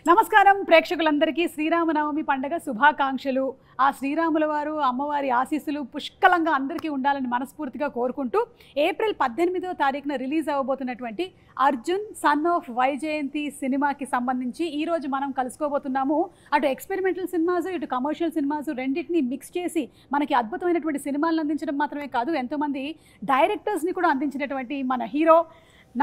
నమస్కారం ప్రేక్షకులందరికీ శ్రీరామనవమి పండుగ శుభాకాంక్షలు. ఆ శ్రీరాముల వారు అమ్మవారి ఆశీస్సులు పుష్కలంగా అందరికీ ఉండాలని మనస్ఫూర్తిగా కోరుకుంటూ ఏప్రిల్ 18వ తారీఖున రిలీజ్ అవ్వబోతున్నటువంటి అర్జున్ సన్ ఆఫ్ వైజయంతి సినిమాకి సంబంధించి ఈరోజు మనం కలుసుకోబోతున్నాము. అటు ఎక్స్పెరిమెంటల్ సినిమాస్ ఇటు కమర్షియల్ సినిమాస్ రెండింటిని మిక్స్ చేసి మనకి అద్భుతమైనటువంటి సినిమాలను అందించడం మాత్రమే కాదు, ఎంతోమంది డైరెక్టర్స్ని కూడా అందించినటువంటి మన హీరో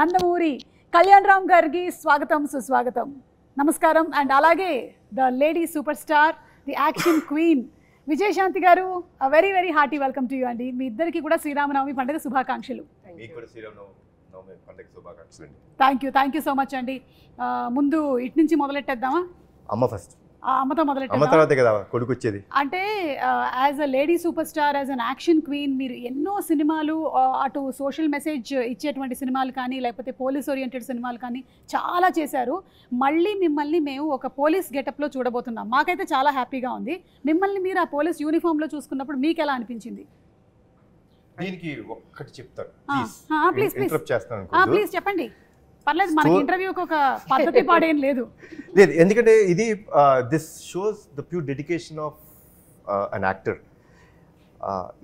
నందమూరి కళ్యాణ్ రామ్ గారికి స్వాగతం సుస్వాగతం. నమస్కారం. అండ్ అలాగే the lady super star, the action queen Vijayashanti garu, very very hearty welcome to you అండి. మీ ఇద్దరికి కూడా శ్రీరామనవమి పండుగ శుభాకాంక్షలు. థ్యాంక్ యూ సో మచ్ అండి. ముందు ఇటు నుంచి మొదలెట్టేద్దామా? అమ్మ ఫస్ట్. అమ్మతో మొదలెట్టాం. కొడుకు వచ్చేది. అంటే as a lady super star, as an action queen, మీరు ఎన్నో సినిమాలు, అటు సోషల్ మెసేజ్ ఇచ్చేటువంటి సినిమాలు కానీ లేకపోతే పోలీస్ ఓరియంటెడ్ సినిమాలు కానీ చాలా చేశారు. మళ్ళీ మిమ్మల్ని మేము ఒక పోలీస్ గెటప్లో చూడబోతున్నాం. మాకైతే చాలా హ్యాపీగా ఉంది. మిమ్మల్ని మీరు ఆ పోలీస్ యూనిఫామ్లో చూసుకున్నప్పుడు మీకు ఎలా అనిపించింది? దీనికి ఒక్కటి చెప్తాను. ప్లీజ్ చెప్పండి. పర్లేదు, మనకి ఇంటర్వ్యూకి ఒక పద్ధతి పాడేం లేదు. ఎందుకంటే ఇది this shows the pure dedication of an actor.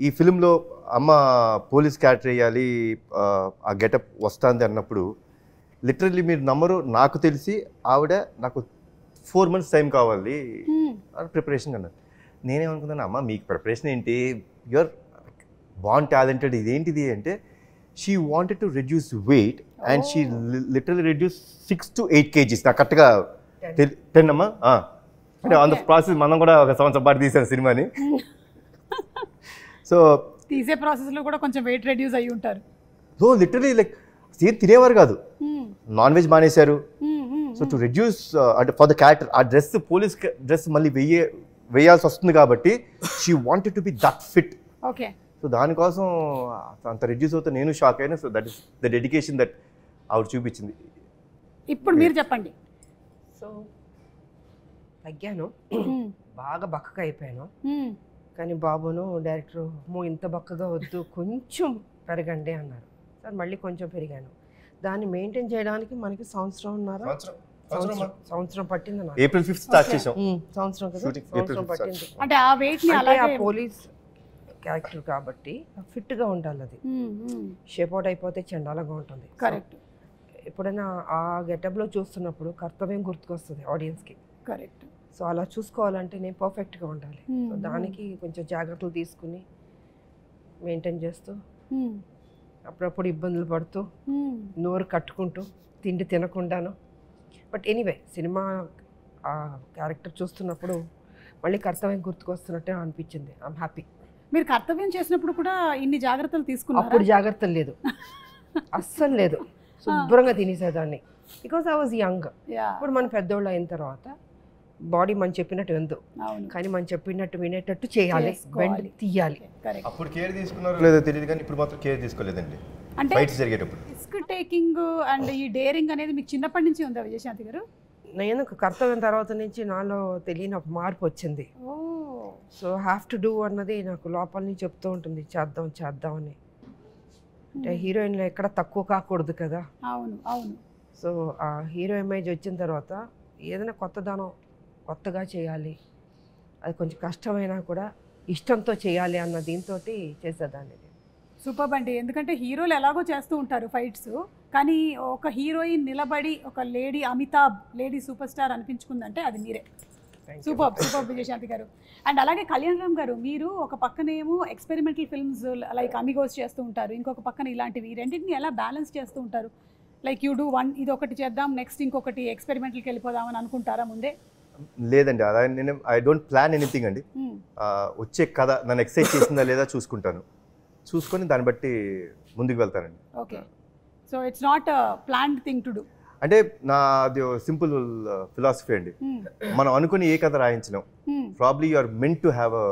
ఈ ఫిలింలో అమ్మ పోలీస్ క్యారెక్టర్ వేయాలి, ఆ గెటప్ వస్తుంది అన్నప్పుడు లిటరల్లీ మీరు నమ్మరు, నాకు తెలిసి ఆవిడ నాకు 4 months టైం కావాలి ప్రిపరేషన్ అన్నారు. నేనేమనుకున్నాను, అమ్మ మీకు ప్రిపరేషన్ ఏంటి, యువర్ బాన్ టాలెంటెడ్, ఇదేంటిది అంటే she wanted to reduce weight and she literally reduced 6 to 8 kgs. నాకు కరెక్ట్గా 10 అమ్మా. అంటే ఆన్ ద ప్రాసెస్ మనం కూడా ఒక సంవత్సరం పాటు తీసాను సినిమాని. సో తీసే ప్రాసెస్లో కూడా కొంచెం వెయిట్ రెడ్యూస్ అయ్యి ఉంటారు. సో లిటరలీ లైక్ ఏం తినేవారు కాదు, నాన్ వెజ్ మానేశారు. సో టు రెడ్యూస్ అంటే ఫర్ ద క్యారెక్టర్ ఆ డ్రెస్, పోలీస్ డ్రెస్ మళ్ళీ వేయాల్సి వస్తుంది కాబట్టి she wanted to be that fit. Okay. So దానికోసం అంత రిడ్యూస్ అవుతే నేను షాక్ అయినా. So that is the dedication that ఆవిడ చూపించింది. ఇప్పుడు మీరు చెప్పండి. సో తగ్గాను, బాగా బక్కగా అయిపోయాను. కానీ బాబును డైరెక్టర్ ఇంత బక్కగా వద్దు, కొంచెం పెరగండి అన్నారు. సార్ మళ్ళీ కొంచెం పెరిగాను. దాన్ని మెయింటైన్ చేయడానికి మనకి సంవత్సరం పట్టింది. ఏప్రిల్ 5th స్టార్ట్ చేసాం. సంవత్సరం కదా, సంవత్సరం పట్టింది. అంటే ఆ వెయిట్ ని అలాగే, ఆ పోలీస్ క్యారెక్టర్ కాబట్టి ఫిట్గా ఉండాలి. అది షేప్ అవుట్ అయిపోతే చండాలంగా ఉంటుంది. కరెక్ట్. ఎప్పుడైనా ఆ గెటప్లో చూస్తున్నప్పుడు కర్తవ్యం గుర్తుకొస్తుంది ఆడియన్స్కి. కరెక్ట్. సో అలా చూసుకోవాలంటే నేను పర్ఫెక్ట్గా ఉండాలి. సో దానికి కొంచెం జాగ్రత్తలు తీసుకుని మెయింటైన్ చేస్తూ, అప్పుడప్పుడు ఇబ్బందులు పడుతూ, నోరు కట్టుకుంటూ, తిండి తినకుండాను. బట్ ఎనీవే సినిమా ఆ క్యారెక్టర్ చూస్తున్నప్పుడు మళ్ళీ కర్తవ్యం గుర్తుకొస్తున్నట్టే అనిపించింది. I'm happy. మీరు కర్తవ్యం చేసినప్పుడు కూడా ఇన్ని జాగ్రత్తలు తీసుకున్నారు? అప్పుడు జాగ్రత్తలు లేదు, అస్సలు లేదు. శుభ్రంగా తినేసేదాన్ని, బికాస్ ఐ వాజ్ యంగ్. ఇప్పుడు మన పెద్దోళ్ళు అయిన తర్వాత బాడీ మనం చెప్పినట్టు ఎందు, కానీ మనం చెప్పినట్టు వినేటట్టు చేయాలి, బెండ్ తీయాలి. అప్పుడు కేర్ తీసుకున్నారో లేదో తెలియదు, కానీ ఇప్పుడు మాత్రం కేర్ తీసుకోలేదండి. అంటే ఫైట్స్ జరిగేటప్పుడు రిస్క్ టేకింగ్ అండ్ ఈ డేరింగ్ అనేది మీకు చిన్నప్పటి నుంచి ఉందా విజయశాంతి గారు? నేను కర్తవ్యం తర్వాత నుంచి నాలో తెలియని ఒక మార్పు వచ్చింది. సో హ్యావ్ టు డూ అన్నది నాకు లోపల నుంచి చెప్తూ ఉంటుంది, చేద్దాం అని. అంటే హీరోయిన్లో ఎక్కడ తక్కువ కాకూడదు కదా. అవును అవును. సో ఆ హీరో ఇమేజ్ వచ్చిన తర్వాత ఏదైనా కొత్తగా చేయాలి, అది కొంచెం కష్టమైనా కూడా ఇష్టంతో చేయాలి అన్న దీంతో చేసేదాన్ని. సూపర్ అండి. ఎందుకంటే హీరోలు ఎలాగో చేస్తూ ఉంటారు ఫైట్స్, కానీ ఒక హీరోయిన్ నిలబడి ఒక lady Amitabh, lady super star అనిపించుకుందంటే అది మీరే. సూపర్ విజయశాంతి గారు. అండ్ అలాగే కళ్యాణ్ రామ్ గారు, మీరు ఒక పక్కనేమో ఎక్స్పెరిమెంటల్ ఫిల్మ్స్ లైక్ అమిగోస్ చేస్తూ ఉంటారు, ఇంకొక పక్కన ఇలాంటివి, రెండింటిని ఎలా బ్యాలెన్స్ చేస్తూ ఉంటారు? లైక్ యూ డూ వన్, ఇది ఒకటి చేద్దాం, నెక్స్ట్ ఇంకొకటి ఎక్స్పెరిమెంటల్కి వెళ్ళిపోదామని అనుకుంటారా ముందే? లేదండి, అలా నేను ఐ డోంట్ ప్లాన్ ఎనీథింగ్ అండి. వచ్చే కథ నన్ను ఎక్సైట్ చేసిందా లేదా చూసుకొని దాన్ని బట్టి ముందుకు వెళ్తానండి. Okay. So it's not planned thing to do. అంటే నాది సింపుల్ ఫిలాసఫీ అండి. మనం అనుకుని ఏ కథ రాయించలేం. Probably you are meant to have a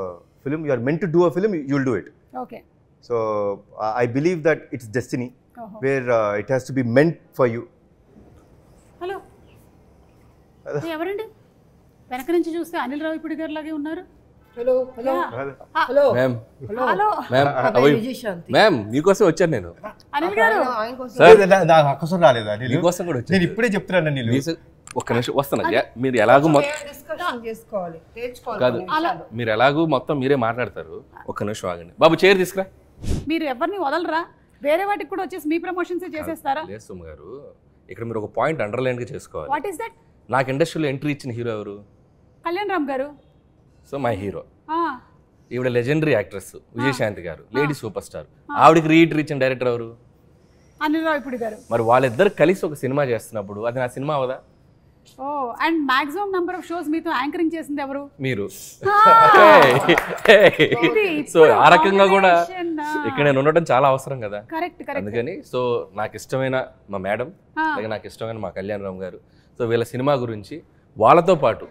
film, you are meant to do a film, you will do it. Okay. So I believe that it's destiny where it has to be meant for you. Hello, ఎవరండి వెనక నుంచి చూస్తే అనిల్ రావిపూడి గారు లాగే ఉన్నారు? Hello hello hello ma'am. Hello ma'am, మీకోసం వచ్చాను నేను. అనిల్ గారు నాకు అక్కసం రాలేదా? మీకోసం కూడా వచ్చాను. నేను ఇప్పుడే చెప్తున్నాను. ఒక్క నిమిషం వస్తున్నా మీరు ఎలాగో డిస్కషన్ చేసుకోవాలి, కాదు మీరు ఎలాగో మొత్తం మీరే మాట్లాడతారు. ఒక్క నిమిషం ఆగండి బాబు, చైర్ తీసుకురా. మీరు ఎవరిని వదలరా? వేరే వాటికి కూడా వచ్చేసి మీ ప్రమోషన్స్ చేసేస్తారా? లేదు సుమ గారు, ఇక్కడ మీరు ఒక పాయింట్ అండర్లైన్ గా చేసుకోవాలి. What is that? నాకు ఇండస్ట్రీలో ఎంట్రీ ఇచ్చిన హీరో ఎవరు? కళ్యాణ్ రామ్ గారు. So my hero. ఈవిడ లెజెండరీ యాక్ట్రెస్ విజయశాంతి గారు, లేడీ సూపర్ స్టార్. ఆవిడకి రీఎంట్రీ ఇచ్చిన డైరెక్టర్ ఎవరు? అనిల్ రావిపూడి గారు. మరి వాళ్ళిద్దరు కలిసి ఒక సినిమా చేస్తున్నప్పుడు అది నా సినిమా అవదా? ఓ, and maximum number of shows మీతో యాంకరింగ్ చేసింది ఎవరు? మీరు. సో ఆ రకంగా కూడా ఇక్కడ నేను ఉండటం చాలా అవసరం కదా. Correct correct. అందుకని సో నాకు ఇష్టమైన మా మేడం, అలాగే నాకు ఇష్టమైన మా కళ్యాణ్ రామ్ గారు, సో వీళ్ళ సినిమా గురించి వాళ్ళతో పాటు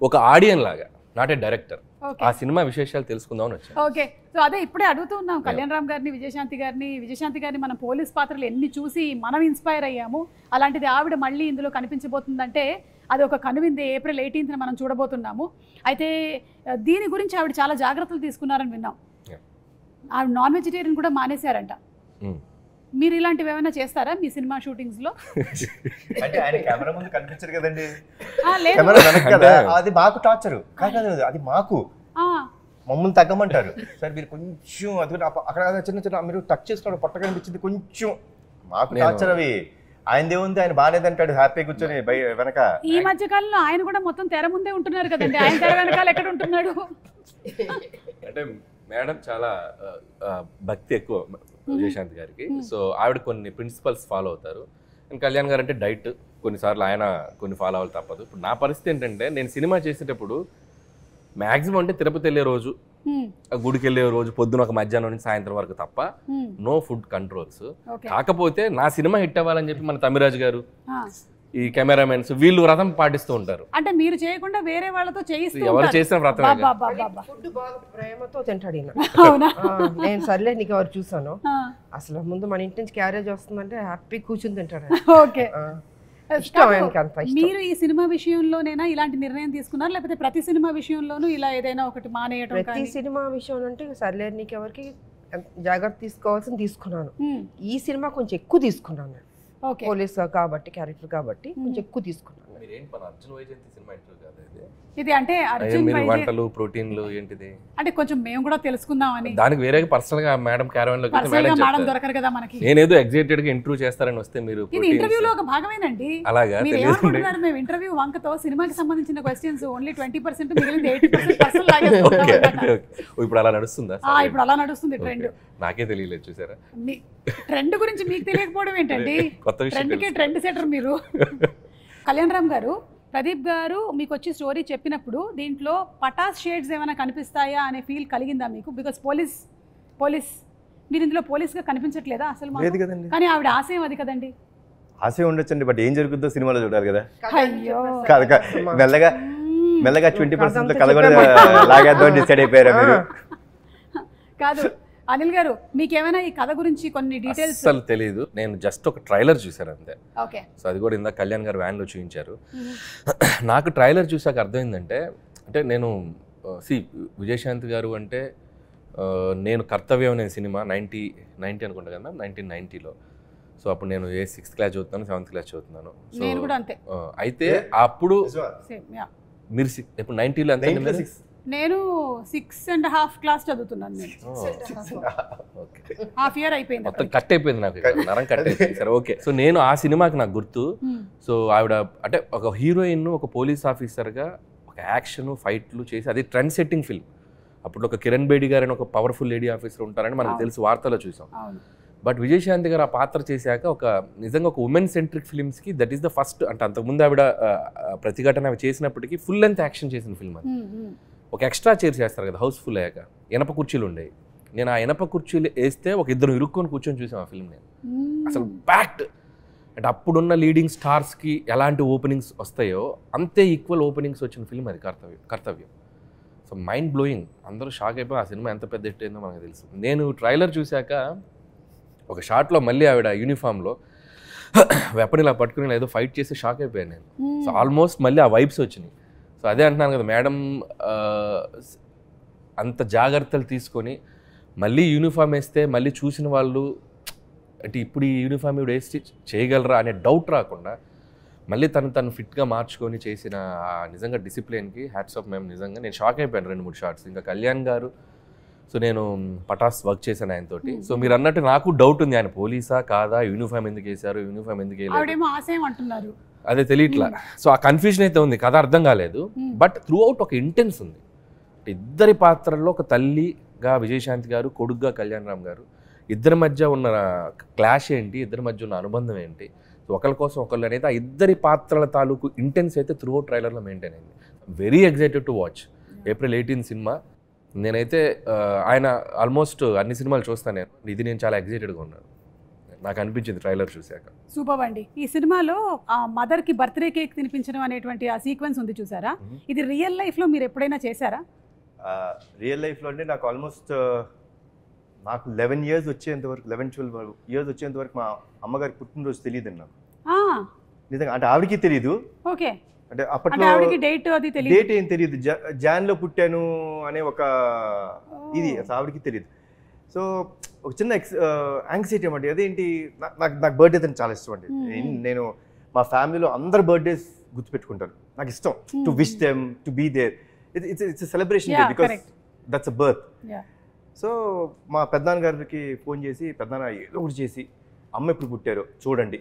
ఒక ఆడియన్ లాగా, నాట్ ఏ డైరెక్టర్, ఆ సినిమా విశేషాలు తెలుసుకుందామని వచ్చాను. ఓకే, సో అదే ఇప్పుడే అడుగుతూ ఉన్నాం కళ్యాణ్ రామ్ గారిని, విజయశాంతి గారిని మనం పోలీస్ పాత్రలు ఎన్ని చూసి మనం ఇన్స్పైర్ అయ్యాము. అలాంటిది ఆవిడ మళ్ళీ ఇందులో కనిపించబోతుందంటే అది ఒక కనువిందే. April 18th మనం చూడబోతున్నాము. అయితే దీని గురించి ఆవిడ చాలా జాగ్రత్తలు తీసుకున్నారని విన్నాం. ఆవిడ నాన్ వెజిటేరియన్ కూడా మానేశారంట. మీరు ఇలాంటివి ఏమైనా చేస్తారా మీ సినిమా షూటింగ్స్ లో? అంటే ఆయన కెమెరా ముందు కనిపించరు కదండి, లేదు. కెమెరా వెనక కదా, అది మాకు టార్చరు కాదు, అది మాకు మమ్మల్ని తగ్గమంటారు. సార్ మీరు కొంచెం అది అక్కడ చిన్న చిన్న మీరు టచ్ చేసుకోవడం పొట్ట కనిపించింది కొంచెం, మాకు టార్చర్ అవి. ఆయనదే ఉంది, ఆయన బాగాలేదంటాడు హ్యాపీ కూర్చొని వెనక. ఈ మధ్య కాలంలో ఆయన కూడా మొత్తం తెర ముందే ఉంటున్నారు కదండి, ఆయన తెర వెనకాల ఎక్కడ ఉంటున్నాడు? అంటే మేడం చాలా భక్తి ఎక్కువ విజయశాంతి గారికి. సో ఆవిడ కొన్ని ప్రిన్సిపల్స్ ఫాలో అవుతారు. అండ్ కళ్యాణ్ గారు అంటే డైట్, కొన్నిసార్లు ఆయన కొన్ని ఫాలో అవ్వాలి తప్పదు. ఇప్పుడు నా పరిస్థితి ఏంటంటే నేను సినిమా చేసేటప్పుడు మ్యాక్సిమం అంటే తిరుపతి వెళ్ళే రోజు, గుడికి వెళ్ళే రోజు పొద్దున ఒక మధ్యాహ్నం నుంచి సాయంత్రం వరకు తప్ప నో ఫుడ్ కంట్రోల్స్. కాకపోతే నా సినిమా హిట్ అవ్వాలని చెప్పి మన తమిరాజ్ గారు, ఈ కెమెరామెన్స్ వీళ్ళు వ్రతం పాటిస్తూ ఉంటారు. అంటే మీరు చేయకుండా వేరే వాళ్ళతో చేయిస్తూ ఎవరు చేసిన వ్రతం ఫుడ్ బాగా ప్రేమతో తింటాడు. నేను సర్లే నీకు ఎవరు చూసాను, అసలు ముందు మన ఇంటి నుంచి క్యారేజ్ వస్తుందంటే హ్యాపీ కూర్చుని తింటాడు. ఓకే, మీరు ఈ సినిమా విషయంలోనేనా ఇలాంటి నిర్ణయం తీసుకున్నారు, లేకపోతే ప్రతి సినిమా విషయంలోనూ ఇలా ఏదైనా ఒకటి మానేయడం? ప్రతి సినిమా విషయం అంటే సర్లే నీకు ఎవరికి జాగ్రత్త తీసుకోవాల్సింది తీసుకున్నాను. ఈ సినిమా కొంచెం ఎక్కువ తీసుకున్నాను, పోలీస్ కాబట్టి క్యారెక్టర్ కాబట్టి కొంచెం ఎక్కువ తీసుకున్నాను. ఇది అంటే వంటలు ప్రోటీన్లు ఏంటిది అంటే కొంచెం మేము కూడా తెలుసుకుందామని. దానికి వేరే పర్సనల్ గా మేడం క్యారవన్ లో మేడం దొరకరు కదా మనకి. నేనేదో ఎగ్జైటెడ్ గా ఇంటర్వ్యూ చేస్తారని వస్తే మీరు ఇది ఇంటర్వ్యూలో ఒక భాగమేనండి. అలాగా ఏమనుకుంటున్నారు? మేము ఇంటర్వ్యూ వంకతో సినిమాకి సంబంధించిన క్వశ్చన్స్ ఓన్లీ 20%, మిగిలింది 80% పర్సనల్ లాగా. ఇప్పుడు అలా నడుస్తుందా? ఇప్పుడు అలా నడుస్తుంది ట్రెండ్. నాకే తెలియలేదు, చూసారా? ట్రెండ్ గురించి మీకు తెలియకపోవడం ఏంటండి? ట్రెండ్ సెటర్ మీరు. కళ్యాణ్ రామ్ గారు, ప్రదీప్ గారు మీకు వచ్చి స్టోరీ చెప్పినప్పుడు దీంట్లో పటాస్ షేడ్స్ ఏమైనా కనిపిస్తాయా అనే ఫీల్ కలిగిందా మీకు? బికాస్ పోలీస్ మీరు ఇందులో పోలీస్గా కనిపించట్లేదా అసలు? కానీ ఆవిడ ఆశయం అది కదండి. ఆశయం ఉండొచ్చండి, బట్ ఏం జరుగుతుందో సినిమాలో చూడాలి కదా. అయ్యో మెల్లగా 20% కలగొని లాగేద్దాం డిసైడ్ అయిపోయారా మీరు? కాదు అనిల్ గారు, మీకేమైనా ఈ కథ గురించి కొన్ని డీటెయిల్స్? అసలు తెలియదు, నేను జస్ట్ ఒక ట్రైలర్ చూసాను అంతే. ఓకే, సో అది కూడా ఇందాక కళ్యాణ్ గారు వ్యాన్లో చూపించారు. నాకు ట్రైలర్ చూసాక అర్థమైందంటే, అంటే నేను విజయశాంతి గారు అంటే నేను కర్తవ్యం అనే సినిమా 90 అనుకుంటా కదా, 1990లో. సో అప్పుడు నేను 6th క్లాస్ చదువుతున్నాను, 7th క్లాస్ చదువుతున్నాను. నేను కూడా అంతే. అయితే అప్పుడు మీరు ఇప్పుడు 90లో ఎంత? నేను 6.5 క్లాస్ చదువుతున్నాను. నేను హాఫ్ ఇయర్ అయిపోయింది, మొత్తం కట్ అయిపోయింది నాకు, నరం కట్ అయిపోయింది. సరే ఓకే. సో నేను ఆ సినిమాకి నాకు గుర్తు. సో ఆవిడ అంటే ఒక హీరోయిన్ ఒక పోలీస్ ఆఫీసర్గా ఒక యాక్షన్ ఫైట్లు చేసి అది ట్రెండ్ సెట్టింగ్ ఫిల్మ్. అప్పుడు ఒక కిరణ్ బేడి గారు అని ఒక పవర్ఫుల్ లేడీ ఆఫీసర్ ఉంటారని మనకు తెలుసు, వార్తలో చూసాం. బట్ విజయశాంతి గారు ఆ పాత్ర చేశాక ఒక నిజంగా ఒక ఉమెన్ సెంట్రిక్ ఫిల్మ్స్కి దట్ ఈస్ ద ఫస్ట్. అంటే అంతకుముందు ఆవిడ ప్రతిఘటన చేసినప్పటికీ ఫుల్ లెంత్ యాక్షన్ చేసిన ఫిల్మ్ అది. ఒక ఎక్స్ట్రా చైర్ చేస్తారు కదా హౌస్ఫుల్ అయ్యాక, ఇనప కుర్చీలు ఉండేవి. నేను ఆ ఇనప కుర్చీలు వేస్తే ఒక ఇద్దరు ఇరుక్కొని కూర్చొని చూసాం ఆ ఫిల్మ్. నేను అసలు ప్యాక్డ్. అంటే అప్పుడున్న లీడింగ్ స్టార్స్కి ఎలాంటి ఓపెనింగ్స్ వస్తాయో అంతే ఈక్వల్ ఓపెనింగ్స్ వచ్చిన ఫిల్మ్ అది కర్తవ్యం. సో మైండ్ బ్లోయింగ్, అందరూ షాక్ అయిపోయి ఆ సినిమా ఎంత పెద్ద హిట్ అయిందో మనకు తెలుసు. నేను ట్రైలర్ చూశాక ఒక షాట్లో మళ్ళీ ఆవిడ యూనిఫామ్లో వెపన్ ఇలా పట్టుకుని ఏదో ఫైట్ చేసి షాక్ అయిపోయాను నేను. సో ఆల్మోస్ట్ మళ్ళీ ఆ వైబ్స్ వచ్చినాయి. సో అదే అంటున్నాను కదా, మేడం అంత జాగ్రత్తలు తీసుకొని మళ్ళీ యూనిఫామ్ వేస్తే మళ్ళీ చూసిన వాళ్ళు అంటే ఇప్పుడు ఈ యూనిఫామ్ ఇవి వేసి చేయగలరా అనే డౌట్ రాకుండా మళ్ళీ తను ఫిట్గా మార్చుకొని చేసిన నిజంగా డిసిప్లిన్కి హ్యాట్స్ ఆఫ్ మేము. నిజంగా నేను షాక్ అయిపోయాను 2-3 షార్ట్స్. ఇంకా కళ్యాణ్ గారు, సో నేను పటాస్ వర్క్ చేశాను ఆయనతోటి. సో మీరు అన్నట్టు నాకు డౌట్ ఉంది, ఆయన పోలీసా కాదా, యూనిఫామ్ ఎందుకు వేశారు, యూనిఫామ్ ఎందుకు వేయలేదు అదే తెలియట్లా. సో ఆ కన్ఫ్యూజన్ అయితే ఉంది, కథ అర్థం కాలేదు. బట్ త్రూ అవుట్ ఒక ఇంటెన్స్ ఉంది. ఇద్దరి పాత్రల్లో ఒక తల్లిగా విజయశాంతి గారు, కొడుగ్గా కళ్యాణ్ రామ్ గారు, ఇద్దరి మధ్య ఉన్న క్లాష్ ఏంటి, ఇద్దరి మధ్య ఉన్న అనుబంధం ఏంటి, ఒకరి కోసం ఒకళ్ళు అనేది ఆ ఇద్దరి పాత్రల తాలూకు ఇంటెన్స్ అయితే త్రూ అవుట్ ట్రైలర్లో మెయింటైన్ అయింది. Very excited to watch. April 18 cinema. నేనైతే ఆయన ఆల్మోస్ట్ అన్ని సినిమాలు చూస్తాను, ఇది నేను చాలా ఎక్సైటెడ్గా ఉన్నాను, నాకు అనిపించింది ట్రైలర్ చూశాక. సూపర్ అండి. ఈ సినిమాలో ఆ మదర్కి బర్త్డే కేక్ తినిపించడం అనేటువంటి ఆ సీక్వెన్స్ ఉంది చూసారా, ఇది రియల్ లైఫ్లో మీరు ఎప్పుడైనా చేశారా? రియల్ లైఫ్లో అంటే నాకు ఆల్మోస్ట్ నాకు 11 years వచ్చేంత వరకు, 11-12 years వచ్చేంత వరకు మా అమ్మగారి పుట్టినరోజు తెలియదు నాకు నిజంగా. అంటే ఆవిడకి తెలియదు. ఓకే. అంటే అప్పట్లో డేట్ ఏం తెలియదు, జాన్లో పుట్టాను అనే ఒక ఇది అసలు ఆవిడకి తెలియదు. సో ఒక చిన్న యాంగ్జైటీ అన్నమాట. అదేంటి, నాకు బర్త్డే అని చాలా ఇష్టం అండి. నేను మా ఫ్యామిలీలో అందరు బర్త్డేస్ గుర్తుపెట్టుకుంటాను, నాకు ఇష్టం to wish them, to be there. It's celebration day because that's a birth. So మా పెద్దనాన్న గారికి ఫోన్ చేసి, పెద్దనాన్న ఏదో ఒకటి చేసి అమ్మ ఎప్పుడు పుట్టారో చూడండి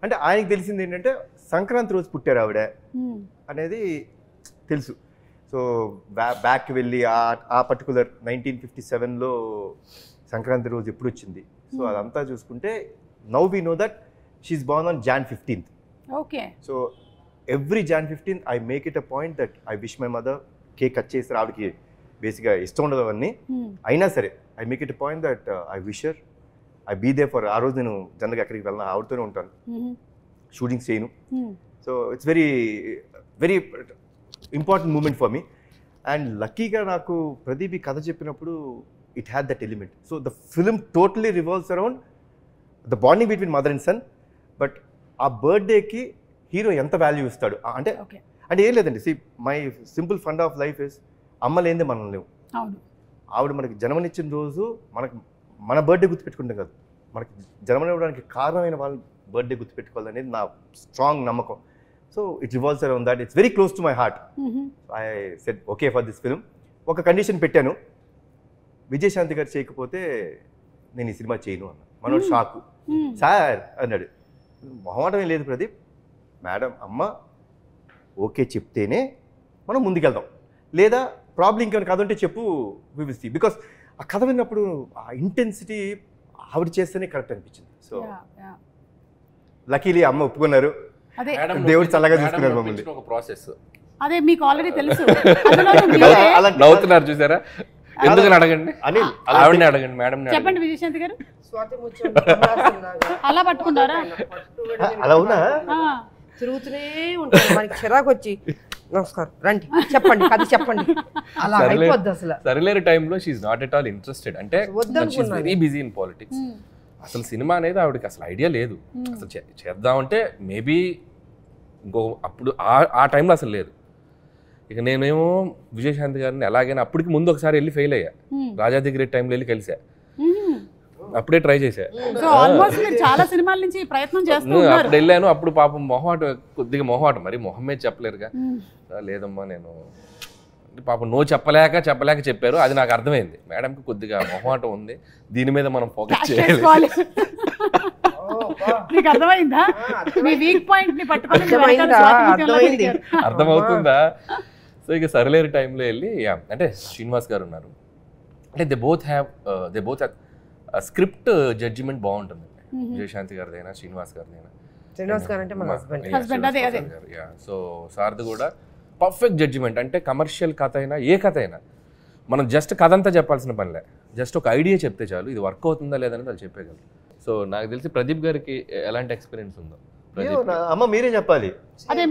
అంటే, ఆయనకి తెలిసింది ఏంటంటే సంక్రాంతి రోజు పుట్టారు ఆవిడ అనేది తెలుసు. సో బ్యాక్ వెళ్ళి ఆ పర్టికులర్ 1957లో సంక్రాంతి రోజు ఎప్పుడు వచ్చింది, సో అదంతా చూసుకుంటే now we know that she is born on Jan 15th. Okay. So every Jan 15th I make it a point that I wish my mother. Cake cut చేసి ఆవిడకి బేసిక్గా ఇష్టం ఉండదు అవన్నీ, అయినా సరే I make it a point that I wish her, I be there for. ఆ రోజు నేను జనరల్గా ఎక్కడికి వెళ్ళినా ఆవిడతోనే ఉంటాను, షూటింగ్స్ చేయను. So it's very very important moment for me. And లక్కీగా నాకు ప్రదీప్ ఈ కథ చెప్పినప్పుడు it had that element. So the film totally revolves around the bonding between mother and son. But ఆ బర్త్డేకి హీరో ఎంత వాల్యూ ఇస్తాడు అంటే, అంటే ఏం లేదండి. See my simple fund of life is అమ్మ లేనిదే మనం లేవు. ఆవిడ మనకి జన్మనిచ్చిన రోజు మన బర్త్డే గుర్తుపెట్టుకుంటాం కదా, మనకి జన్మనివ్వడానికి కారణమైన వాళ్ళ బర్త్డే గుర్తుపెట్టుకోవాలనేది నా స్ట్రాంగ్ నమ్మకం. So it revolves around that. It's very close to my heart. I said okay for this film. ఒక కండిషన్ పెట్టాను, విజయశాంతి గారు చేయకపోతే నేను ఈ సినిమా చేయను అన్న. మనోడు షాకు, సార్ అన్నాడు. మొహమాటమే లేదు ప్రదీప్, మేడం అమ్మ ఓకే చెప్తేనే మనం ముందుకెళ్దాం, లేదా ప్రాబ్లం ఇంకేమైనా కథ ఉంటే చెప్పు, వి విల్ సీ. బికాస్ ఆ కథ విన్నప్పుడు ఆ ఇంటెన్సిటీ ఆవిడ చేస్తేనే కరెక్ట్ అనిపించింది. సో లక్కీలీ అమ్మ ఒప్పుకున్నారు, దేవుడు చల్లగా చూసుకున్నారు మమ్మల్ని. ఒక ప్రాసెస్ అదే మీకు ఆల్రెడీ తెలుసు. నవ్వుతున్నారు చూసారా, ఎందుకని అడగండి, ఆవిడని అడగండి, మేడం చెప్పండి. విజయశాంతి గారు అలా పట్టుకున్నారా? అలా అవునా? తిరుగుతూనే ఉంటారు, మనకి చిరాకు వచ్చి నమస్కారం రండి చెప్పండి కథ చెప్పండి, అలా అయిపోద్ది అసలు. సరిలేరు టైంలో she's not at all interested. అంటే she's very busy in politics. అసలు సినిమా అనేది ఆవిడకి అసలు ఐడియా లేదు. అసలు చేద్దామంటే మేబీ ఇంకో అప్పుడు ఆ టైంలో అసలు లేదు. ఇక నేనేమో విజయశాంతి గారిని ఎలాగైనా అప్పటికి ముందు ఒకసారి వెళ్ళి ఫెయిల్ అయ్యా, రాజాది గ్రేట్ టైంలో వెళ్ళి కలిసా, అప్పుడే ట్రై చేశా. అప్పుడు వెళ్ళాను, అప్పుడు పాపం కొద్దిగా మొహమాటం, మరి మొహమే చెప్పలేరుగా. లేదమ్మా నేను పాపం నో చెప్పలేక చెప్పారు. అది నాకు అర్థమైంది, మేడంకి కొద్దిగా మొహమాటం ఉంది, దీని మీద మనం ఫోకస్ చేయాలి. అర్థమవుతుందా? సో ఇక సరిలేరు టైంలో వెళ్ళి, అంటే శ్రీనివాస్ గారు ఉన్నారు, అంటే they both have script judgement బాగుంటుంది. విజయశాంతి గారిదైనా శ్రీనివాస్ గారిదైనా. శ్రీనివాస్ గారు అంటే మన హస్బెండ్. సో సార్ది కూడా పర్ఫెక్ట్ జడ్జిమెంట్. అంటే కమర్షియల్ కథ అయినా ఏ కథ అయినా మనం జస్ట్ కథ అంతా చెప్పాల్సిన పనిలే, జస్ట్ ఒక ఐడియా చెప్తే చాలు, ఇది వర్క్ అవుతుందా లేదని వాళ్ళు చెప్పేయగలరు. సో నాకు తెలిసి ప్రదీప్ గారికి ఎలాంటి ఎక్స్పీరియన్స్ ఉందో అమ్మ మీరే చెప్పాలి. అదే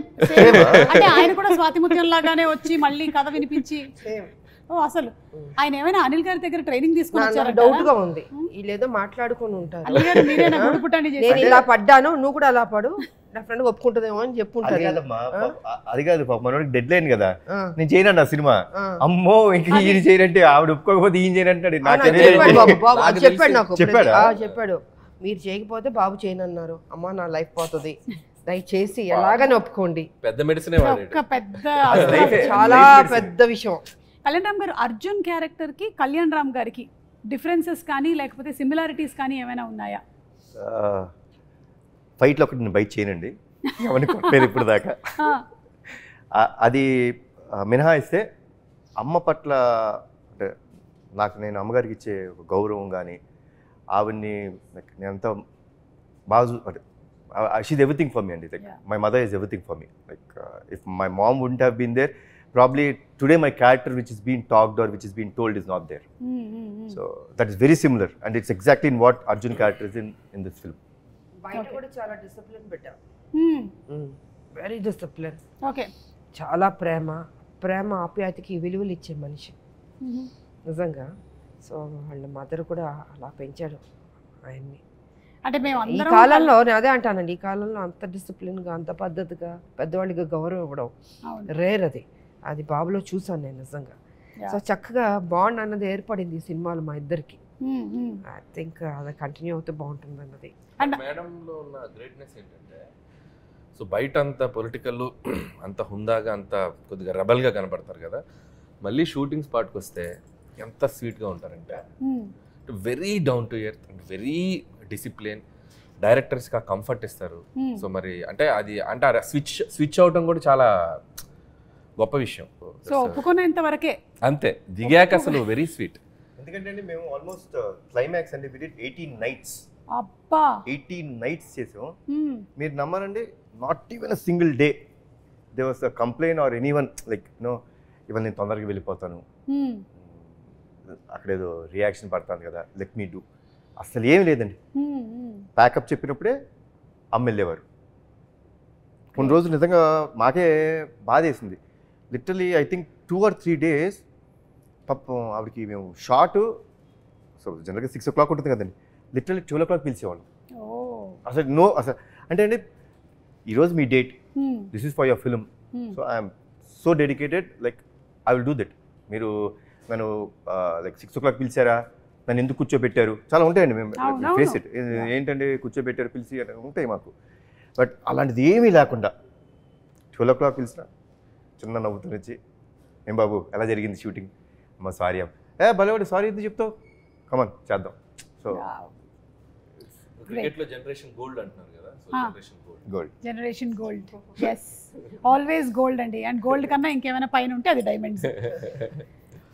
ఆయన కూడా స్వాతి ముత్యం లాగానే వచ్చి మళ్ళీ కథ వినిపించి, అసలు ఆయన ఏమైనా అనిల్ గారి దగ్గర ట్రైనింగ్ తీసుకుని వచ్చారా? డౌట్ గా ఉంది, వీళ్ళేదో మాట్లాడుకుని ఉంటారు. నేను ఇలా పడ్డాను, నువ్వు కూడా అలా పడు, నా ఫ్రెండ్ ఒప్పుకుంటుందేమో అని చెప్పుకుంటారు. అది కాదు పాప, మనోడికి డెడ్ లైన్ కదా, నేను చేయను ఆ సినిమా. అమ్మో ఇంక ఈయన చేయనంటే, ఆవిడ ఒప్పుకోకపోతే ఈయన చేయనంటాడు. చెప్పాడు, మీరు చేయకపోతే బాబు చేయనన్నారు. అమ్మా నా లైఫ్ పోతుంది, దయచేసి ఎలాగని ఒప్పుకోండి. పెద్ద మెడిసినే వాడాడు. ఒక పెద్ద చాలా పెద్ద విషయం. కళ్యాణ్ రామ్ గారు అర్జున్ క్యారెక్టర్కి కళ్యాణ్ రామ్ గారికి డిఫరెన్సెస్ కానీ లేకపోతే సిమిలారిటీస్ కానీ ఏమైనా ఉన్నాయా? ఫైట్లో ఒకటి నేను బైట్ చేయనండి, ఎవరిని కొట్టలేదు ఇప్పుడు దాకా. అది మినహాయిస్తే అమ్మ పట్ల అంటే నేను అమ్మగారికి ఇచ్చే ఒక గౌరవం కానీ ఆవిడ్ని నేను అంత బాగా అంటే షీజ్ ఎవ్రీథింగ్ ఫర్ మీ అండి. Like my mother is everything for me. Like if my mom wouldn't have been there probably today my character which is being talked or which is being told is not there. So that is very similar and it's exactly in what Arjun character is in this film. బయట కూడా చాలా discipline పెట్టా, very discipline. Okay, చాలా ప్రేమ ఆప్యాయతకి విలువలు ఇచ్చే మనిషి నిజంగా. So వాళ్ళ మదర్ కూడా అలా పెంచాడు ఆయన్ని. అంటే మేము ఈ కాలంలో నేను అదే అంటానండి, ఈ కాలంలో అంత డిసిప్లిన్గా అంత పద్ధతిగా పెద్దవాళ్ళకి గౌరవం ఇవ్వడం రేర్. అది బాబులో చూసాను నేను నిజంగా. సో చక్కగా బాండ్ అన్నది ఏర్పడింది ఈ సినిమాలో మా ఇద్దరికి. ఐ థింక్ అది కంటిన్యూ అవుతే బాగుంటుంది అన్నది. మేడంలో ఉన్న గ్రేట్నెస్ ఏంటంటే, సో బయట అంత పొలిటికల్ అంత హుందాగా అంత కొద్దిగా రెబల్గా కనపడతారు కదా, మళ్ళీ షూటింగ్ స్పాట్కి వస్తే ఎంత స్వీట్గా ఉంటారంటే very down to earth and very discipline. డైరెక్టర్స్కి ఆ కంఫర్ట్ ఇస్తారు. సో మరి అంటే అది అంటే స్విచ్ అవటం కూడా చాలా గొప్ప విషయం. సో ఒప్పుకునేంత వరకే అంతే, దిగాక అసలు వెరీ స్వీట్. ఎందుకంటే అండి మేము ఆల్మోస్ట్ క్లైమాక్స్ అంటే వి డిడ్ 18 nights. అబ్బా 18 nights చేసాం. మీరు నమ్మరండి, not even a single day there was a complaint or anyone like no ఇవాళ నేను తొందరగా వెళ్ళిపోతాను, అక్కడేదో రియాక్షన్ పడతాను కదా, లెట్ మీ డూ. అసలు ఏమి లేదండి. ప్యాకప్ చెప్పినప్పుడే అమ్మ వెళ్ళేవారు. కొన్ని రోజులు నిజంగా మాకే బాధ వేసింది. Literally I think 2 or 3 days పాపం ఆవిడకి మేము షార్ట్, సో జనరల్గా 6 o'clock ఉంటుంది కదండి, లిటరలీ 12 o'clock పిలిచేవాళ్ళం. అసలు అసలు అంటే అండి ఈరోజు మీ date, this is for your film, so I'm so dedicated, like I will do that. మీరు నన్ను లైక్ 6 o'clock పిలిచారా, నన్ను ఎందుకు కూర్చోబెట్టారు, చాలా ఉంటాయండి. మేము ఫేస్ ఇట్, ఏంటంటే కూర్చోబెట్టారు పిలిచి ఉంటాయి మాకు. బట్ అలాంటిది ఏమీ లేకుండా 12 o'clock పిలిచిన చిన్న నవ్వుతూ వచ్చి, ఏం బాబు ఎలా జరిగింది షూటింగ్, అమ్మ సారీ అమ్మ, భలేవాడు సారీ ఎందుకు చెప్తావు, కమన్ చేద్దాం. సో క్రికెట్లో జనరేషన్ గోల్డ్ అంటున్నారు కదా, so generation gold is always gold అండి. అండ్ గోల్డ్ కన్నా ఇంకేమైనా పైన ఉంటే అది డైమండ్స్.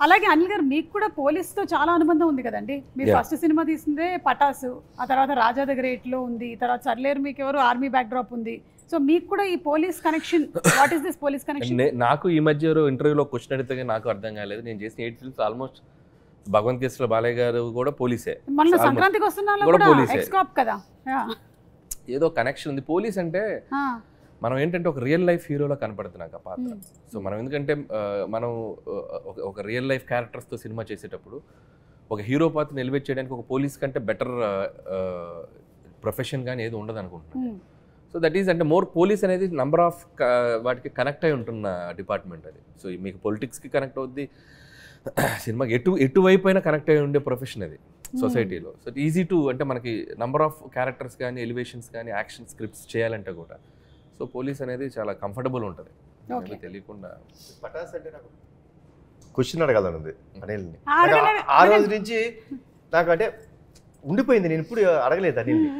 అలాగే అనిల్ గారు మీకు కూడా పోలీస్తో చాలా అనుబంధం ఉంది కదండి. మీరు ఫస్ట్ సినిమా తీసిందే పటాసు, ఆ తర్వాత రాజా ద గ్రేట్లో ఉంది, తర్వాత సర్లేరు మీకు ఎవరు ఆర్మీ బ్యాక్డ్రాప్ ఉంది. సో మీకు కూడా ఈ police connection, what is this police connection? నాకు ఈ మధ్య ఇంటర్వ్యూలో క్వశ్చన్ అడిగితే నాకు అర్థం కాలేదు. నేను చేసిన 8 films ఆల్మోస్ట్ భగవంత్ కేసులో బాలయ్య గారు కూడా పోలీసే, మన సంక్రాంతికి వస్తున్నాం కూడా ఎక్స్కాప్ కదా, ఏదో కనెక్షన్ ఉంది. పోలీస్ అంటే మనం ఏంటంటే ఒక రియల్ లైఫ్ హీరోలో కనపడుతున్నాక పాత్ర. సో మనం ఎందుకంటే మనం ఒక రియల్ లైఫ్ క్యారెక్టర్స్తో సినిమా చేసేటప్పుడు ఒక హీరో పాత్రని ఎలివేట్ చేయడానికి ఒక పోలీస్ కంటే బెటర్ ప్రొఫెషన్ కానీ ఏది ఉండదు అనుకుంటున్నాను. సో దట్ ఈస్ అంటే మోర్ పోలీస్ అనేది నంబర్ ఆఫ్ వాటికి కనెక్ట్ అయి ఉంటున్న డిపార్ట్మెంట్ అది. సో మీకు పొలిటిక్స్కి కనెక్ట్ అవుద్ది, సినిమాకి ఎటువైపు అయినా కనెక్ట్ అయి ఉండే ప్రొఫెషన్ అది సొసైటీలో. సో ఈజీ టు అంటే మనకి నంబర్ ఆఫ్ క్యారెక్టర్స్ కానీ ఎలివేషన్స్ కానీ యాక్షన్ స్క్రిప్ట్స్ చేయాలంటే కూడా సో పోలీస్ అనేది చాలా కంఫర్టబుల్ ఉంటుంది. తెలియకుండా పటాస్ అంటే నాకు క్వశ్చన్ అడగాలని ఉంది అనిల్ని. ఆ రోజు నుంచి నాకు అంటే ఉండిపోయింది, నేను ఇప్పుడు అడగలేదు అనిల్ని.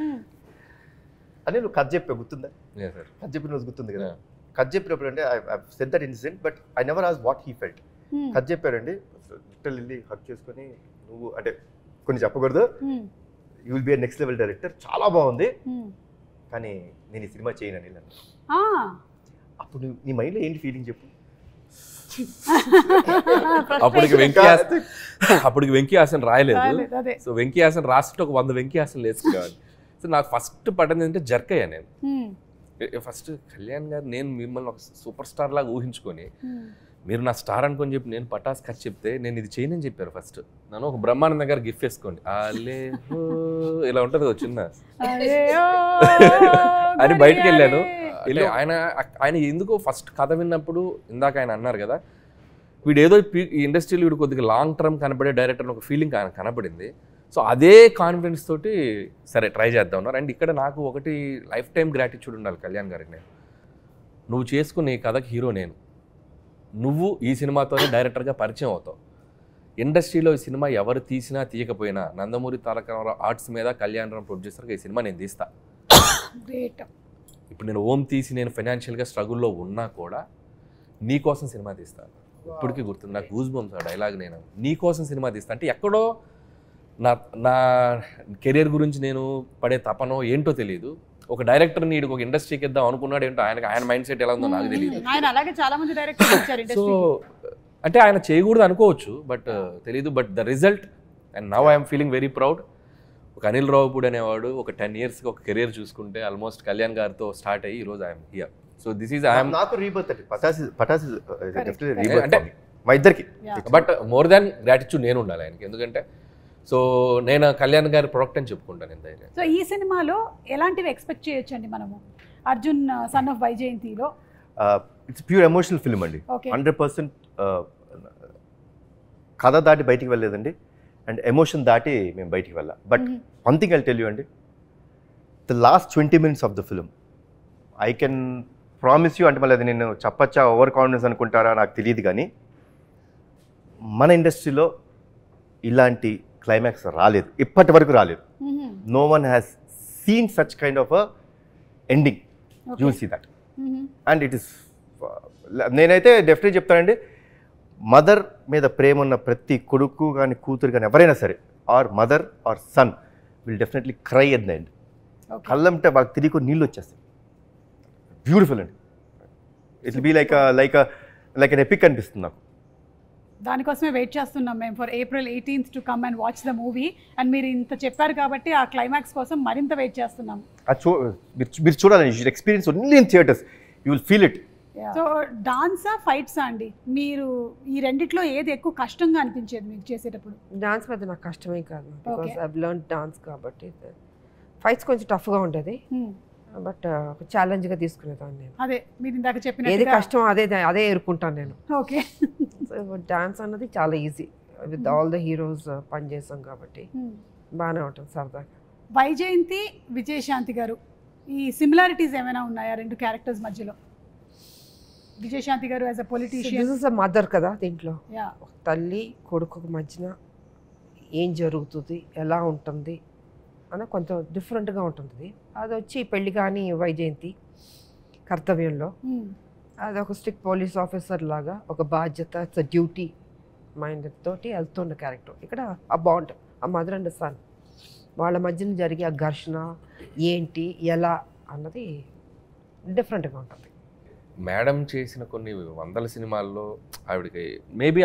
అనిల్ కథ చెప్పే గుర్తుందా? కథ చెప్పిన రోజు గుర్తుంది కదా. కథ చెప్పినప్పుడు అంటే I said that incident but I never asked what he felt. కథ చెప్పారండి, లిటిల్ వెళ్ళి హక్ చేసుకొని నువ్వు అంటే కొన్ని చెప్పకూడదు, you will be next level director, చాలా బాగుంది కానీ నేను ఈ సినిమా చేయను అనిల్ అన్న. అప్పుడు నీ మైండ్లో ఏంటి ఫీలింగ్ చెప్పు? అప్పటికి వెంకీ హాసన్ రాయలేదు. సో వెంకీ హాసన్ రాస్తుంటే ఒక 100 వెంకీ హాసన్ వేసుకోవాలి. సో నాకు ఫస్ట్ పడింది అంటే జర్క్ అయ్యా నేను. ఫస్ట్ కళ్యాణ్ గారు నేను మిమ్మల్ని ఒక సూపర్ స్టార్ లాగా ఊహించుకొని మీరు నా స్టార్ అనుకొని చెప్పి నేను పటాస్ ఖర్చు చెప్తే నేను ఇది చేయనని చెప్పారు. ఫస్ట్ నన్ను ఒక బ్రహ్మానందం గారు గిఫ్ట్ వేసుకోండి ఇలా ఉంటుంది చిన్న అని బయటకు వెళ్ళాను. ఆయన ఎందుకో ఫస్ట్ కథ విన్నప్పుడు ఇందాక ఆయన అన్నారు కదా, వీడు ఏదో ఈ ఇండస్ట్రీలో వీడు కొద్దిగా లాంగ్ టర్మ్ కనబడే డైరెక్టర్ ఒక ఫీలింగ్ ఆయన కనబడింది. సో అదే కాన్ఫిడెన్స్ తోటి సరే ట్రై చేద్దాం ఉన్నారు. అండ్ ఇక్కడ నాకు ఒకటి లైఫ్ టైం గ్రాటిట్యూడ్ ఉండాలి కళ్యాణ్ గారికి. నేను నువ్వు చేసుకున్న ఈ కథకి హీరో నేను, నువ్వు ఈ సినిమాతోనే డైరెక్టర్గా పరిచయం అవుతావు. ఇండస్ట్రీలో ఈ సినిమా ఎవరు తీసినా తీయకపోయినా నందమూరి తారక రామారావు ఆర్ట్స్ మీద కళ్యాణ్ రామ్ ప్రొడ్యూసర్గా ఈ సినిమా నేను తీస్తా. ఇప్పుడు నేను ఓం తీసి నేను ఫైనాన్షియల్గా స్ట్రగుల్లో ఉన్నా కూడా నీ కోసం సినిమా తీస్తాను. ఇప్పటికీ గుర్తుంది నాకు గూస్ బంప్స్ ఆ డైలాగ్. నేను నీ కోసం సినిమా తీస్తా అంటే ఎక్కడో నా కెరీర్ గురించి నేను పడే తపనో ఏంటో తెలియదు. ఒక డైరెక్టర్ నీడు ఒక ఇండస్ట్రీకి ఇద్దాం అనుకున్నాడు ఏంటో, ఆయన మైండ్ సెట్ ఎలా ఉందో నాకు తెలియదు. సో అంటే ఆయన చేయకూడదు అనుకోవచ్చు, బట్ తెలీదు. But the result and now I'm feeling very proud. ఒక అనిల్ రావుపూడి అనేవాడు ఒక 10 yearsకి ఒక కెరీర్ చూసుకుంటే ఆల్మోస్ట్ కళ్యాణ్ గారితో స్టార్ట్ అయ్యి ఈరోజు I'm here. So this is I'm నాకు రీబర్త్ అంటే పటాస్ రీబర్త్ మా ఇద్దరికి. బట్ మోర్ దాన్ గ్రాటిట్యూడ్ నేను ఉండాలి ఆయనకి, ఎందుకంటే సో నేను కళ్యాణ్ గారి ప్రొడక్ట్ అని చెప్పుకుంటాను నేను ధైర్యం. సో ఈ సినిమాలో ఎలాంటివి ఎక్స్పెక్ట్ చేయొచ్చండి మనము అర్జున్ సన్ ఆఫ్ వైజయంతిలో? ఇట్స్ ప్యూర్ ఎమోషనల్ ఫిల్మ్ అండి. 100% కథ దాటి బయటికి వెళ్ళలేదండి, అండ్ ఎమోషన్ దాటి మేము బయటికి వెళ్ళాం. But one thing I tell you అండి, the last 20 minutes of the film I can promise you, అంటే మళ్ళీ అది నేను చెప్పచ్చా ఓవర్ కాన్ఫిడెన్స్ అనుకుంటారా నాకు తెలియదు, కానీ మన ఇండస్ట్రీలో ఇలాంటి క్లైమాక్స్ రాలేదు, ఇప్పటి వరకు రాలేదు. No one has seen such kind of a ending. You see that and it is, నేనైతే డెఫినెట్గా చెప్తానండి, మదర్ మీద ప్రేమ ఉన్న ప్రతి కొడుకు కానీ కూతురు కానీ ఎవరైనా సరే, or mother or son will definitely cry at the end. కళ్ళంటే వాళ్ళకి తిరిగి నీళ్ళు వచ్చేస్తాయి. బ్యూటిఫుల్ అండి. It will be like an epic అనిపిస్తుంది నాకు. దానికోసమే వెయిట్ చేస్తున్నాం మేము for April 18th to come and watch the movie. And మీరు ఇంత చెప్పారు కాబట్టి ఆ క్లైమాక్స్ కోసం మరింత వెయిట్ చేస్తున్నాం. మీరు చూడాలి, you should experience only in theatres, you will feel it. So డాన్సా ఫైట్సా అండి, మీరు ఈ రెండిట్లో ఏది ఎక్కువ కష్టంగా అనిపించేది మీకు చేసేటప్పుడు? డాన్స్ పెద్ద నాకు కష్టమే కాదు, బికాస్ ఐ లెర్న్ డాన్స్ కాబట్టి. ఫైట్స్ కొంచెం టఫ్గా ఉంటుంది, బట్ ఒక ఛాలెంజ్గా తీసుకునేదాన్ని నేను. అదే మీరు ఇందాక చెప్పిన ఏది కష్టం అదే ఎదుర్కొంటాను నేను. ఓకే. సో డాన్స్ అన్నది చాలా easy, with all the heroes పనిచేస్తాం కాబట్టి బాగానే ఉంటుంది సరదాగా. వైజయంతి విజయశాంతి గారు, ఈ సిమిలారిటీస్ ఏమైనా ఉన్నాయా రెండు క్యారెక్టర్స్ మధ్యలో? విజయశాంతి గారు as a politician, this is a mother కదా, దీంట్లో తల్లి కొడుకు మధ్యన ఏం జరుగుతుంది, ఎలా ఉంటుంది అని కొంచెం డిఫరెంట్గా ఉంటుంది. అది వచ్చి పెళ్లి కానీ వైజయంతి కర్తవ్యంలో అది ఒక స్ట్రిక్ట్ పోలీస్ ఆఫీసర్ లాగా ఒక బాధ్యత, ఇట్స్ అ డ్యూటీ మైండ్ తోటి వెళ్తున్న క్యారెక్టర్. ఇక్కడ ఆ బాండ్, ఆ మదర్ అండ్ సన్ వాళ్ళ మధ్యన జరిగే ఆ ఘర్షణ ఏంటి ఎలా అన్నది డిఫరెంట్గా ఉంటుంది. మేడం చేసిన కొన్ని 100 సినిమాల్లో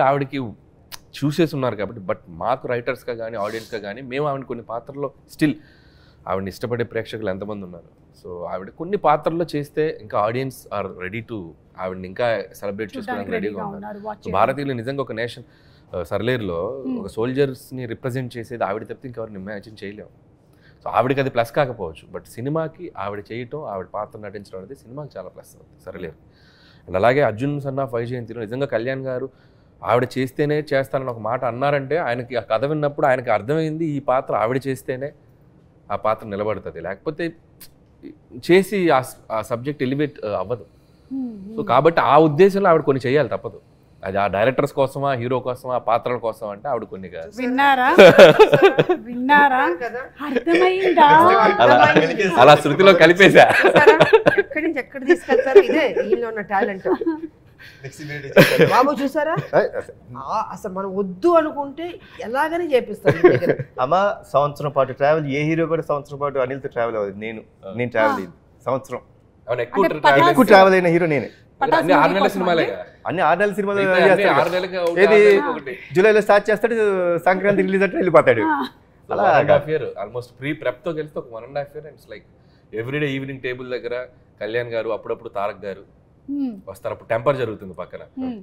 ఆవిడకి చూసేసి ఉన్నారు కాబట్టి, బట్ మాకు రైటర్స్గా కానీ ఆడియన్స్గా కానీ మేము ఆవిడ కొన్ని పాత్రల్లో స్టిల్ ఆవిడని ఇష్టపడే ప్రేక్షకులు ఎంతమంది ఉన్నారు. సో ఆవిడ కొన్ని పాత్రల్లో చేస్తే ఇంకా ఆడియన్స్ ఆర్ రెడీ టు ఆవిడని ఇంకా సెలబ్రేట్ చేసుకోవడానికి రెడీగా ఉన్నారు. సో భారతీయులు నిజంగా ఒక నేషన్, సర్లేరులో ఒక సోల్జర్స్ని రిప్రజెంట్ చేసేది ఆవిడ తప్పితే ఇంకెవరిని ఇమాజిన్ చేయలేము. సో ఆవిడకి అది ప్లస్ కాకపోవచ్చు, బట్ సినిమాకి ఆవిడ చేయటం, ఆవిడ పాత్ర నటించడం అనేది సినిమాకి చాలా ప్లస్ అవుతుంది సర్లేరు. అండ్ అలాగే అర్జున్ సన్ ఆఫ్ వైజయంతిలో నిజంగా కళ్యాణ్ గారు ఆవిడ చేస్తేనే చేస్తానని ఒక మాట అన్నారంటే ఆయనకి ఆ కథ విన్నప్పుడు ఆయనకి అర్థమైంది ఈ పాత్ర ఆవిడ చేస్తేనే ఆ పాత్ర నిలబడుతుంది, లేకపోతే చేసి ఆ సబ్జెక్ట్ ఎలివేట్ అవ్వదు. సో కాబట్టి ఆ ఉద్దేశంలో ఆవిడ కొన్ని చేయాలి, తప్పదు. అది ఆ డైరెక్టర్స్ కోసమా, హీరో కోసమా, ఆ పాత్రల కోసం అంటే ఆవిడ కొన్ని కాదు. విన్నారా అర్థమైందా? అలా శృతిలో కలిపేసా. ఎక్కడి నుంచి ఎక్కడ తీసుకెళ్తారు, ఇదే వీళ్ళలో ఉన్న టాలెంట్. బాబు చూసారా, అసలు మనం వద్దు అనుకుంటే ఎలాగనే చేపిస్తారు. అమ్మ సంవత్సరం పాటు ట్రావెల్, ఏ హీరో కూడా సంవత్సరం పాటు అనిల్తో ట్రావెల్ అవ్వదు. నేను ట్రావెల్ అయ్యింది సంవత్సరం, ఎక్కువ ట్రావెల్ అయిన హీరో నేనే. అన్ని 6 నెలల సినిమాలే, అన్ని 6 నెలల సినిమాలు. ఏది జూలైలో స్టార్ట్ చేస్తాడు, సంక్రాంతి రిలీజ్ అంటే వెళ్ళిపోతాడు. అలా 1.5 year ఆల్మోస్ట్ ప్రీ ప్రెప్ తో కలిసి ఒక 1.5 year. It's like everyday evening table దగ్గర కళ్యాణ్ గారు, అప్పుడప్పుడు తారక్ గారు వస్తారు. అప్పుడు టెంపర్ జరుగుతుంది పక్కన.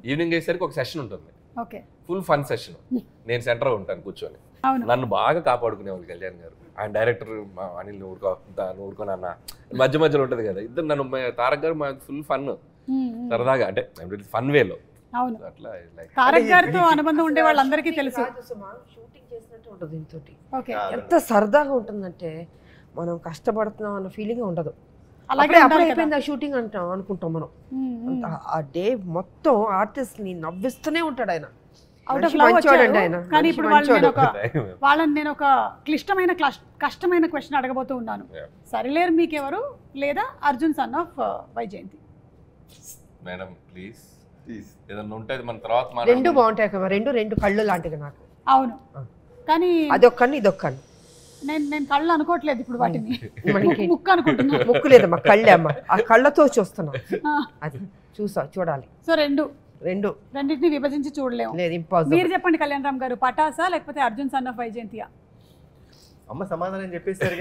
ఈవినింగ్ అయ్యేసరికి ఒక సెషన్ ఉంటుంది, ఫుల్ ఫన్ సెషన్. నేను సెంటర్ ఉంటాను కూర్చొని. నన్ను బాగా కాపాడుకునేవాళ్ళు కళ్యాణ్ గారు. ఆయన డైరెక్టర్ అనిల్ ఊరుకోనన్న మధ్యలో ఉంటుంది కదా, ఇద్దరు నన్ను తారక్ గారు ఫుల్ ఫన్ సరదాగా, అంటే ఫన్ వేలో అవును. అట్లా లైక్ తారక్ గారితో అనుబంధం ఉండే వాళ్ళందరికీ తెలుసు. షూటింగ్ చేసినట్టు ఉంటుంది దీంతో. ఓకే, ఎంత సరదాగా ఉంటుందంటే మనం కష్టపడుతున్నాం అన్న ఫీలింగ్ ఉండదు. అలాగే అప్పుడే ఉండాలి కదా. అయిపోయింది ఆ షూటింగ్ అనుకుంటాం మనం. ఆ డే మొత్తం ఆర్టిస్ట్ ని నవ్విస్తూనే ఉంటాడు ఆయన. అవుట్ ఆఫ్ మంచి లవ్ మంచోడండి వచ్చారు. ఆయన. కానీ మంచి ఇప్పుడు మంచోడు. వాళ్ళని నేను ఒక కష్టమైన క్వశ్చన్ అడగబోతూ ఉన్నాను. సరిలేరు మీకెవరు లేదా Arjun son of Vyjayanthi? Madam please ఏదన్నా ఉంటే మన తర్వాత రెండు బాగుంటాయి కదా, రెండు కళ్ళు లాంటివి నాకు. అవును, కానీ అదొక్కని ఇదొక్కని. నేను కళ్ళు అనుకోవట్లేదు ఇప్పుడు వాటిని, మనకి ముక్కు అనుకుంటున్నా. ముక్కు లేదమ్మా, కళ్ళే అమ్మ. ఆ కళ్ళతో చూస్తున్నాం, అది చూడాలి. సో రెండింటిని విభజించి చూడలేము. లేదు, ఇంపాసిబుల్. మీరు చెప్పండి కళ్యాణ్ రామ్ గారు, పటాసా లేకపోతే అర్జున్ సన్ ఆఫ్ వైజయంతియా? అమ్మ సమాధానం చెప్పేస్తారు.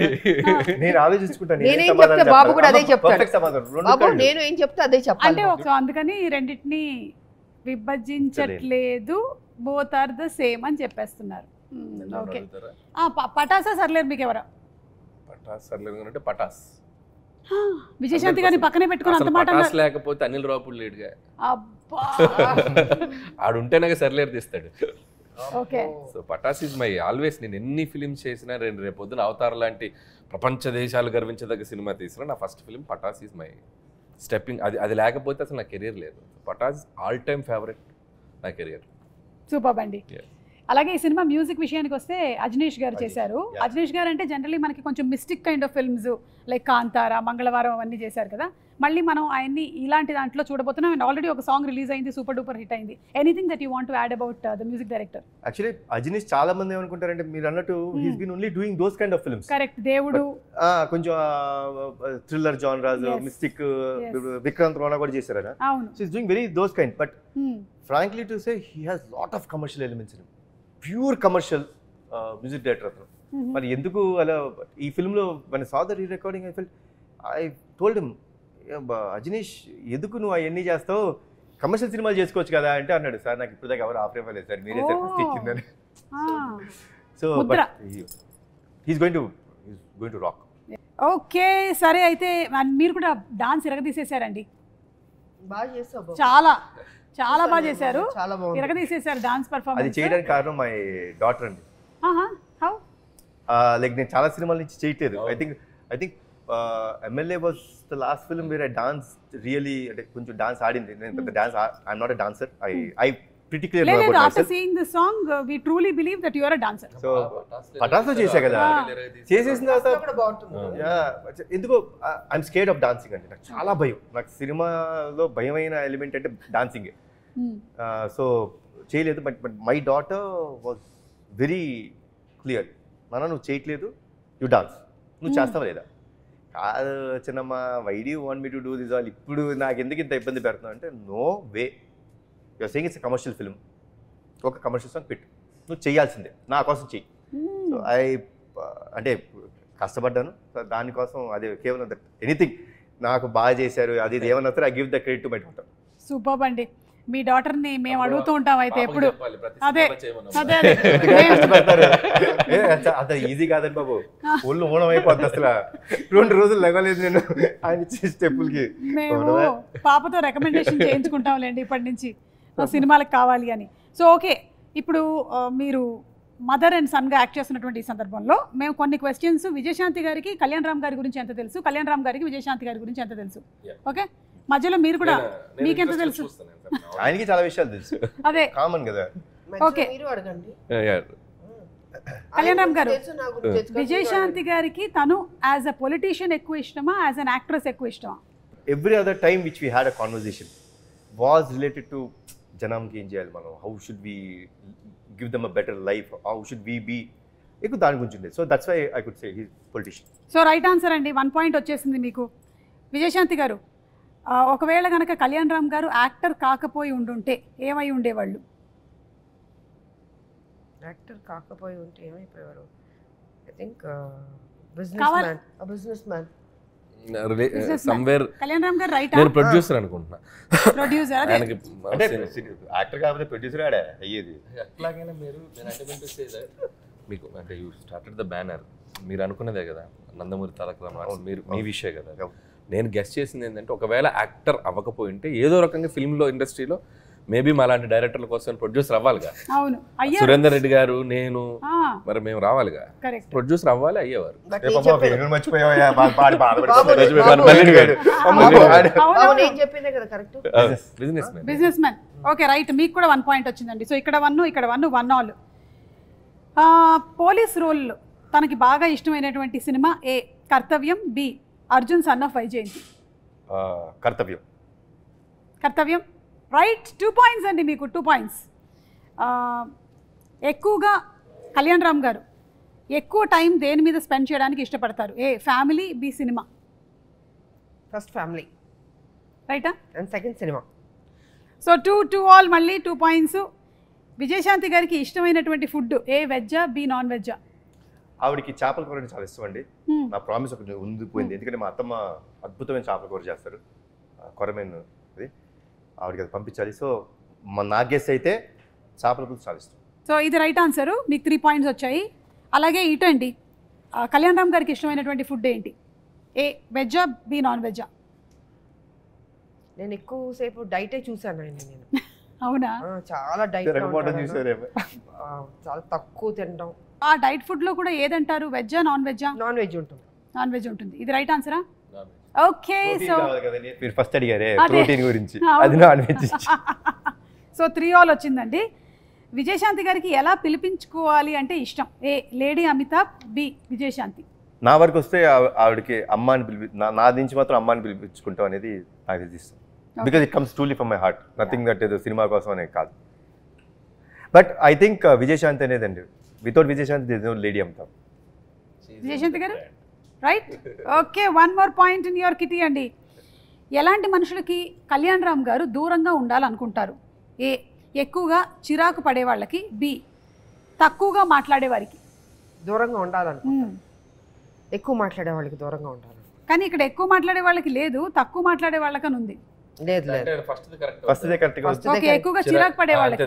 నేను ఆలోచించుకుంటాను. నేనేం చెప్తే బాబు కూడా అదే చెప్తాడు. సమాధానం బాబు నేను ఏం చెప్తే అదే చెప్పాలి. అంటే ఒక అందుకని రెండింటిని విభజించట్లేదు, బోత్ ఆర్ ద సేమ్ అని చెప్పేస్తున్నారు. ఓకే, పటాసా సర్లేరు మీకు ఎవరా? పటాస్ సర్లేదు అంటే పటాస్. విజయశాంతి గారిని పక్కనే పెట్టుకుని అంత మాట పటాస్ లేకపోతే అనిల్ రావుపూడి లేడుగా. అబ్బా, ఆడుంటేనే సర్లేరు తీస్తాడు. Okay. So Pataas is my always. నేను ఎన్ని ఫిలిమ్స్ చేసినా, రేపు పొద్దున అవతార్ లాంటి ప్రపంచ దేశాలు గర్వించదగ్గ సినిమా తీసినా నా first film Pataas is my stepping. అది లేకపోతే అసలు నా కెరీర్ లేదు. పటాస్ ఆల్ టైమ్ ఫేవరెట్ నా కెరీర్. సూపర్ అండి. అలాగే ఈ సినిమా మ్యూజిక్ విషయానికి వస్తే అజనీష్ గారు చేశారు. అజనీష్ గారు అంటే జనరల్లీ మనకి కొంచెం mystic kind of films like Kantara, మంగళవారం అవన్నీ చేశారు కదా. మళ్ళీ మనం ఆయన్ని ఇలాంటి దాంట్లో చూడబోతున్నాం. అండ్ ఆల్రెడీ ఒక సాంగ్ రిలీజ్ అయింది, సూపర్ డూపర్ హిట్ అయింది. Anything that you want to add about the music director? Actually Ajaneesh చాలా మంది ఏమనుకుంటారంటే మీరు అన్నట్టు he's been only doing those kind of films. Correct, దేవుడు కొంచెం థ్రిల్లర్ జానరాస్, మిస్టిక్, విక్రాంత్ రోనా కూడా చేశారు ఆయన. అవును, so is doing very those kind. But frankly to say he has lot of commercial elements in him. Pure commercial music director అతను. మరి ఎందుకు అలా ఈ ఫిల్మ్లో మన saw the re recording I told him, Ajaneesh ఎందుకు నువ్వు అవన్నీ చేస్తావు, కమర్షియల్ సినిమాలు చేసుకోవచ్చు కదా అంటే అన్నాడు, సార్ నాకు ఇప్పుడు దాకా ఎవరు ఆఫర్ ఇవ్వలేదు సార్, మీరే సార్ ఫస్ట్ ఇచ్చిందని. So but he's going to rock. Okay, సరే అయితే మీరు కూడా డాన్స్ ఇరగదీసేశారండి. బాగా చేస్తావు, చాలా బాగా చేశారు, చాలా బాగుంది. ఇరగదీసేశారు డాన్స్ అది పర్ఫార్మెన్స్. చేయడానికి కారణం మై డాటర్ అండి. లైక్ నేను చాలా సినిమాల నుంచి చేయట్లేదు. I think MLA was the last film where I dance really, అంటే కొంచెం డాన్స్ ఆడింది. నేను పెద్ద dance, I'm not a dancer. I pretty clear about myself. After seeing the song, we truly believe that you are a dancer. So Pataas చేసా కదా, చేసేసిన తర్వాత కూడా బాగుంటుంది. ఎందుకో ఐఎమ్ స్కేర్డ్ ఆఫ్ డాన్సింగ్ అండి. నాకు చాలా భయం. నాకు సినిమాలో భయమైన ఎలిమెంట్ అంటే డాన్సింగే. సో చేయలేదు. But my daughter was very clear, నాన్న నువ్వు చేయట్లేదు, యూ డాన్స్, నువ్వు చేస్తావా లేదా? కాదు చిన్నమ్మ, why do you want me to do this all, ఇప్పుడు నాకు ఎందుకు ఇంత ఇబ్బంది పెడుతున్నావు అంటే, no way, you're saying it's commercial film, ఒక కమర్షియల్ సాంగ్ పెట్టు, నువ్వు చేయాల్సిందే, నా కోసం చెయ్యి. సో అంటే కష్టపడ్డాను. సో దానికోసం అదే కేవలం ఎనీథింగ్ నాకు బాగా చేశారు అది ఇది ఏమన్నా I give the credit to my daughter. Super అండి. మీ డాటర్ని మేము అడుగుతూ ఉంటాం అయితే ఎప్పుడు. అదే అంత ఈజీ కాదండి బాబు, ఒళ్ళు ఊనం అయిపోద్ది అసలు. 2 రోజులు లెగలేదు నేను ఆయన ఇచ్చే స్టెప్పులకి. మేము పాపతో రికమెండేషన్ చేయించుకుంటాంలేండి ఇప్పటి నుంచి సినిమాలకు కావాలి అని. సో ఓకే, ఇప్పుడు మీరు మదర్ అండ్ సన్గా యాక్ట్ చేస్తున్నటువంటి ఈ సందర్భంలో మేము కొన్ని క్వశ్చన్స్, విజయశాంతి గారికి కళ్యాణ్ రామ్ గారి గురించి ఎంత తెలుసు, కళ్యాణ్ రామ్ గారికి విజయశాంతి గారి గురించి ఎంత తెలుసు, ఓకే మధ్యలో మీరు కూడా మీకెంత తెలుసు? ఆయనకి చాలా విషయాలు తెలుసు, అదే కామన్ కదా. ఓకే, కళ్యాణ్ రామ్ గారు, విజయశాంతి గారికి తను యాజ్ అ పొలిటీషియన్ ఎక్కువ ఇష్టమా, యాజ్ అన్ యాక్ట్రెస్ ఎక్కువ ఇష్టమా? Every other time which we had a conversation was related to జనంకి ఏం చేయాలి మనం, how should we give them a better life, how should we be, ఎక్కువ దాని గురించి ఉంది. So that's why I could say he politician. So right answer అండి, 1 point వచ్చేసింది మీకు. విజయశాంతి గారు, ఒకవేళ కనుక కళ్యాణ్ రామ్ గారు యాక్టర్ కాకపోయి ఉండుంటే ఏమై ఉండేవాళ్ళు? యాక్టర్ కాకపోయి ఉంటే ఏమైపోయేవారు? I think businessman. Kalyan Ram garu right, నేను ప్రొడ్యూసర్ అనుకుంటున్నా. ప్రొడ్యూసర్ అదే అంటే యాక్టర్ కాకపోతే ప్రొడ్యూసర్ ఆడే అయ్యేది. ఎట్లాగైనా మీరు మీకు అంటే యూ స్టార్టెడ్ ద బ్యానర్, మీరు అనుకున్నదే కదా నందమూరి తారక రామారావు, మీరు మీ విషయం కదా. నేను గెస్ట్ చేసింది ఏంటంటే, ఒకవేళ యాక్టర్ అవ్వకపోయింటే ఏదో రకంగా ఫిల్మ్లో ఇండస్ట్రీలో మేబీ మా లాంటి డైరెక్టర్ల కోసం ప్రొడ్యూసర్ అవ్వాలిగా. అవును అయ్యా సురేందర్ రెడ్డి గారు, నేను, మరి మేము రావాలిగా, కరెక్ట్ ప్రొడ్యూసర్ అవ్వాలి, అయ్యేవారు. మర్చిపోయా నేను చెప్పిందే కదా correct. Business man. Okay right, మీకు కూడా 1 పాయింట్ వచ్చిందండి. సో ఇక్కడ 1 ఇక్కడ 1 1 ఆల్. పోలీస్ రోల్ తనకి బాగా ఇష్టమైనటువంటి cinema A Kartavyam, B Arjun son of Vyjayanthi. Kartavyam. Kartavyam right, 2 points అండి మీకు, 2 పాయింట్స్. ఎక్కువగా కళ్యాణ్ రామ్ గారు ఎక్కువ టైం దేని మీద స్పెండ్ చేయడానికి ఇష్టపడతారు? A family, B cinema. First family రైటా and second cinema. So 2 all, మళ్ళీ 2 పాయింట్స్. విజయశాంతి గారికి ఇష్టమైనటువంటి ఫుడ్ ఏ వెజ్జా, బి నాన్ వెజ్జా? ఆవిడకి చేపల కూర అంటే చాలా ఇష్టం అండి. నా ప్రామిస్ ఒకటి ఉండిపోయింది, ఎందుకంటే మా అత్తమ్మ అద్భుతమైన చేపల కూర చేస్తారు, కొరమేను అది, ఆవిడకి అది పంపించాలి. సో నా గెస్ అయితే చేపల కూర చాలా ఇష్టం. సో ఇది రైట్ ఆన్సరు, మీకు 3 పాయింట్స్ వచ్చాయి. అలాగే ఇటండి, కళ్యాణ్ రామ్ గారికి ఇష్టమైనటువంటి ఫుడ్ ఏంటి? ఏ వెజ్జా, బి నాన్ వెజ్జా? నేను ఎక్కువసేపు డైటే చూసాను ఆయన. నేను అవునా? చాలా డైట్, చాలా తక్కువ తినడం. ఆ డైట్ ఫుడ్లో కూడా ఏదంటారు, వెజ్జా నాన్ వెజ్జా? నాన్ వెజ్ ఉంటుంది. నాన్ వెజ్ ఉంటుంది. ఇది రైట్ ఆన్సరా? ఓకే. సో మీరు ఫస్ట్ అడిగారే ప్రోటీన్ గురించి, అది నాన్ వెజ్. సో 3 ఆల్ వచ్చిందండి. విజయశాంతి గారికి ఎలా పిలిపించుకోవాలి అంటే ఇష్టం? ఏ లేడీ అమితాబ్, బి విజయశాంతి. నా వరకు వస్తే ఆవిడకి అమ్మ అని నా నుంచి మాత్రం అమ్మ అని పిలిపించుకుంటాం అనేది నాకు తెలిసిస్తాం. Because it comes truly from my heart, nothing that ఏదో సినిమా కోసం అనేది కాదు. బట్ ఐ థింక్ విజయశాంతి అనేదండి, without Vijayashanti there is no lady Amitabh. Vijayashanti garu right. Okay, 1 more point in your kitty అండి. ఎలాంటి మనుషులకి కళ్యాణ్ రామ్ గారు దూరంగా ఉండాలనుకుంటారు? ఏ ఎక్కువగా చిరాకు పడే వాళ్ళకి, బి తక్కువగా మాట్లాడే వారికి. దూరంగా ఉండాలనుకుంటా. ఎక్కువ మాట్లాడే వాళ్ళకి దూరంగా ఉండాలి. కానీ ఇక్కడ ఎక్కువ మాట్లాడే వాళ్ళకి లేదు, తక్కువ మాట్లాడే వాళ్ళకని ఉంది. లేదు లేదు, ఓకే, ఎక్కువగా చిరాకు పడే వాళ్ళకి.